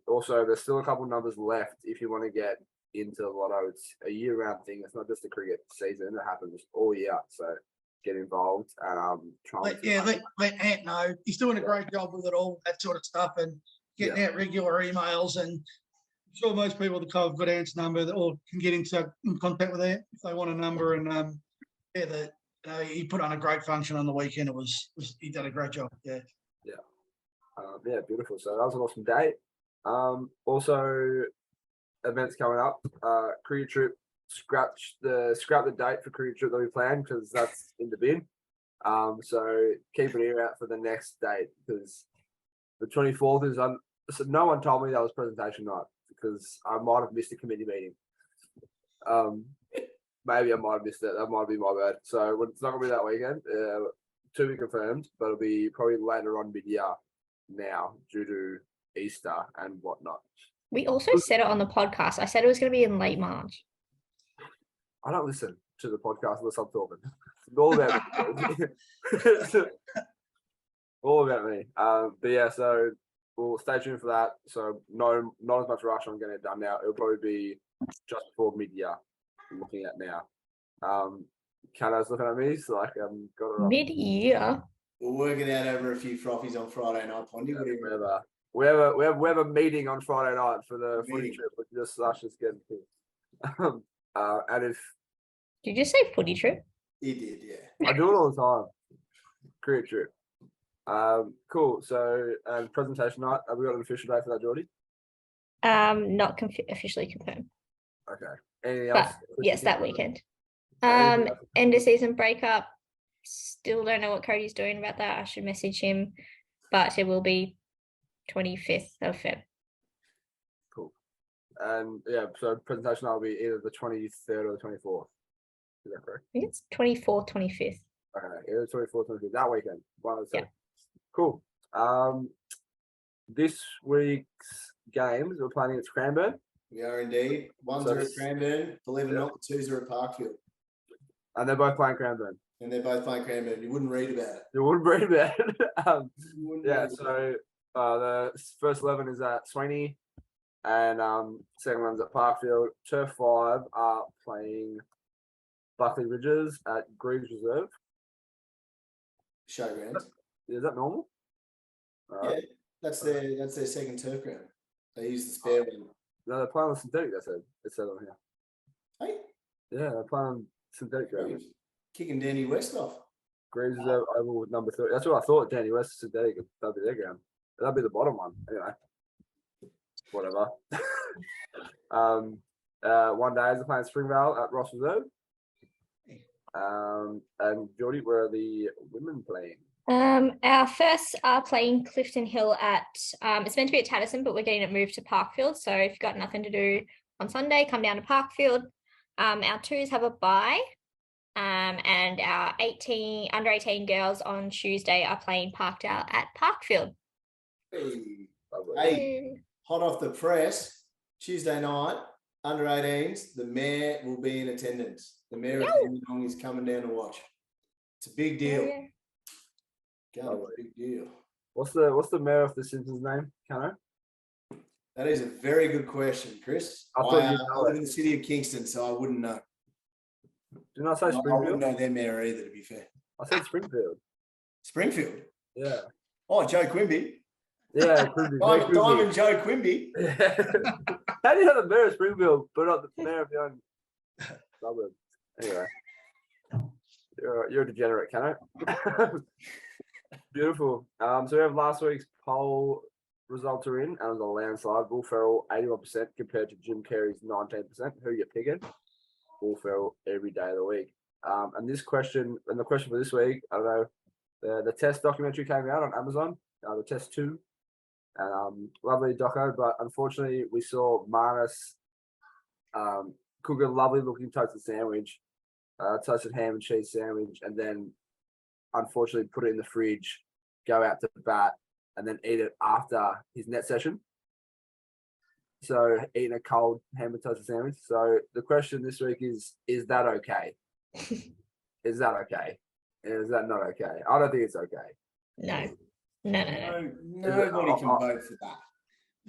Also, there's still a couple numbers left if you want to get into the lotto. It's a year-round thing. It's not just a cricket season. It happens all year. So get involved and try. Let Ant know. He's doing a great job with it all, that sort of stuff, and getting out regular emails. And I'm sure most people that have got Ant's number or can get in contact with Ant if they want a number. And he put on a great function on the weekend. He did a great job. Yeah. Yeah, beautiful. So that was an awesome day. Also, events coming up. Cricket trip. Scrap the date for cricket trip that we planned because that's in the bin. So keep an ear out for the next date because the 24th is on. So no one told me that was presentation night because I might have missed a committee meeting. Maybe I might have missed it. That might be my bad. So it's not gonna be that weekend. To be confirmed, but it'll be probably later on mid-year now due to Easter and whatnot. We also said it on the podcast. I said it was going to be in late March. I don't listen to the podcast unless I'm talking. It's all about me. All about me. But yeah, so we'll stay tuned for that. So not as much rush on getting it done now. It'll probably be just before mid-year. I'm looking at now. Cano's looking at me, so like got it wrong. Mid-year. We'll work it out over a few frothies on Friday night, Pondy. We have a meeting on Friday night for the footy trip, which just Sasha's getting to. And if did you say footy trip? He did, yeah. I do it all the time. Cricket trip. Cool. So presentation night. Have we got an official date for that, Geordie? Not officially confirmed. Okay. Anything else? But, yes, that weekend. End of season breakup. Still don't know what Cody's doing about that. I should message him, but it will be 25th of Feb. Cool. And yeah, so presentation will be either the 23rd or the 24th. Is that correct? I think it's 24th, 25th. Okay, either 24th, 25th, that weekend. One of the two. Yeah. Cool. This week's games, we're playing against Cranbourne. We are indeed. Ones are at Cranbourne. Believe it or not, the twos are at Parkfield. And they're both playing Cranbourne. And they're both playing Cranbourne. You wouldn't read about it. You wouldn't read about it. Yeah, so the first 11 is at Sweeney and second one's at Parkfield. Turf 5 are playing Buckley Ridges at Greaves Reserve. Showground. Is that normal? Yeah, that's their second turf ground. They use the spare one. No, they're playing on synthetic, it said on here. Hey? Yeah, they're playing on synthetic ground. Kicking Danny West off. Greaves Reserve oval with number 30. That's what I thought. Danny West synthetic. That'd be their ground. That'd be the bottom one. Anyway, whatever. One day they're playing Springvale at Ross Reserve. And Geordie, where are the women playing? Our first are playing Clifton Hill at it's meant to be at Tatterson, but we're getting it moved to Parkfield. So if you've got nothing to do on Sunday, come down to Parkfield. Our twos have a bye. And our under 18 girls on Tuesday are playing Parkdale at Parkfield. Hey, hot off the press, Tuesday night, under 18s, the mayor will be in attendance. The mayor of Dandenong is coming down to watch. It's a big deal. Yeah. Going to be a big deal. What's the mayor of the Simpsons name? Cano? That is a very good question, Chris. I I, thought you'd know live it. in the city of Kingston, so I wouldn't know. Didn't I say I Springfield? wouldn't know their mayor either, to be fair. I said Springfield. Springfield. Yeah. Oh, Joe Quimby. Yeah, Quimby. Diamond Joe Quimby. How do you have the mayor of Springfield, but not the mayor of your own suburb? Anyway, you're a degenerate, Cano. Beautiful. So we have last week's poll results are in, and it was a landslide. Will Ferrell 81% compared to Jim Carrey's 19%. Who are you picking? Will Ferrell every day of the week. And the question for this week, I don't know, the test documentary came out on Amazon, the test 2. And lovely doco, but unfortunately we saw Marnus cook a lovely looking toasted sandwich, toasted ham and cheese sandwich, and then unfortunately put it in the fridge, go out to bat, and then eat it after his net session. So eating a cold ham and toasted sandwich. So the question this week is that okay? Is that okay? Is that not okay? I don't think it's okay. No. Nobody can vote for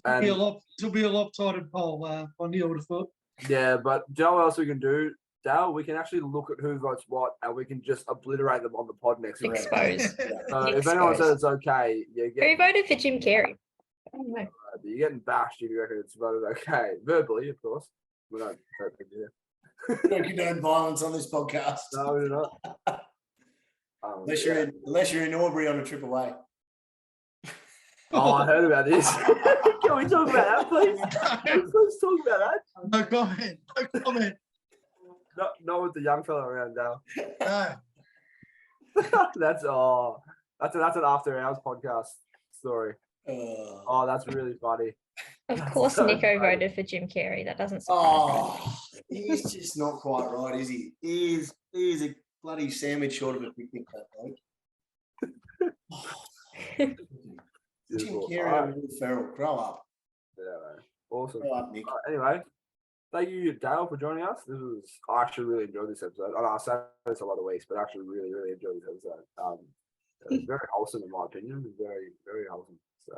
that. It'll be a lopsided poll, Pondy, I would have thought. Yeah, but do you know what else we can do, Dale? We can actually look at who votes what, and we can just obliterate them on the pod next week. Expose. So if anyone says it's okay, Who voted for Jim Carrey? I don't know. you're getting bashed if you reckon it's voted okay. Verbally, of course. We don't We don't condone violence on this podcast. No, we do not. Unless you're in Albury on a trip away. Oh, I heard about this. Can we talk about that, please? Let's talk about that. No comment. No comment. Not with the young fella around, Dale. No. That's an after hours podcast story. Oh, that's really funny. Of course, So Nico funny. voted for Jim Carrey. That doesn't surprise me. He's just not quite right, is he? He is a bloody sandwich short of a picnic, that bloke. Jim Beautiful. Carrey All right. and Will Ferrell, grow up. Yeah, man. Awesome. Grow up, Nick. Anyway, thank you, Dale, for joining us. I actually really enjoyed this episode. I know I say this a lot of weeks, but I actually really, really enjoyed this episode. It was very wholesome, in my opinion. It was very, very wholesome. So,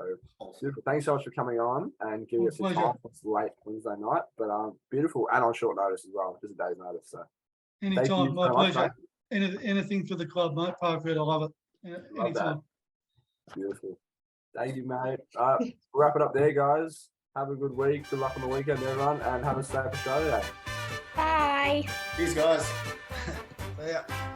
super. Thanks so much for coming on and giving us your Pleasure. time. It's late Wednesday night, but beautiful and on short notice as well, just a day's notice. So, thank you Anytime, my so much, pleasure. mate. Anything for the club, mate. Parkfield, I love it. Love that. Anytime. Beautiful. Thank you, mate. We'll wrap it up there, guys. Have a good week. Good luck on the weekend, everyone, and have a safe Australia Day. Bye. Cheers, guys. Yeah.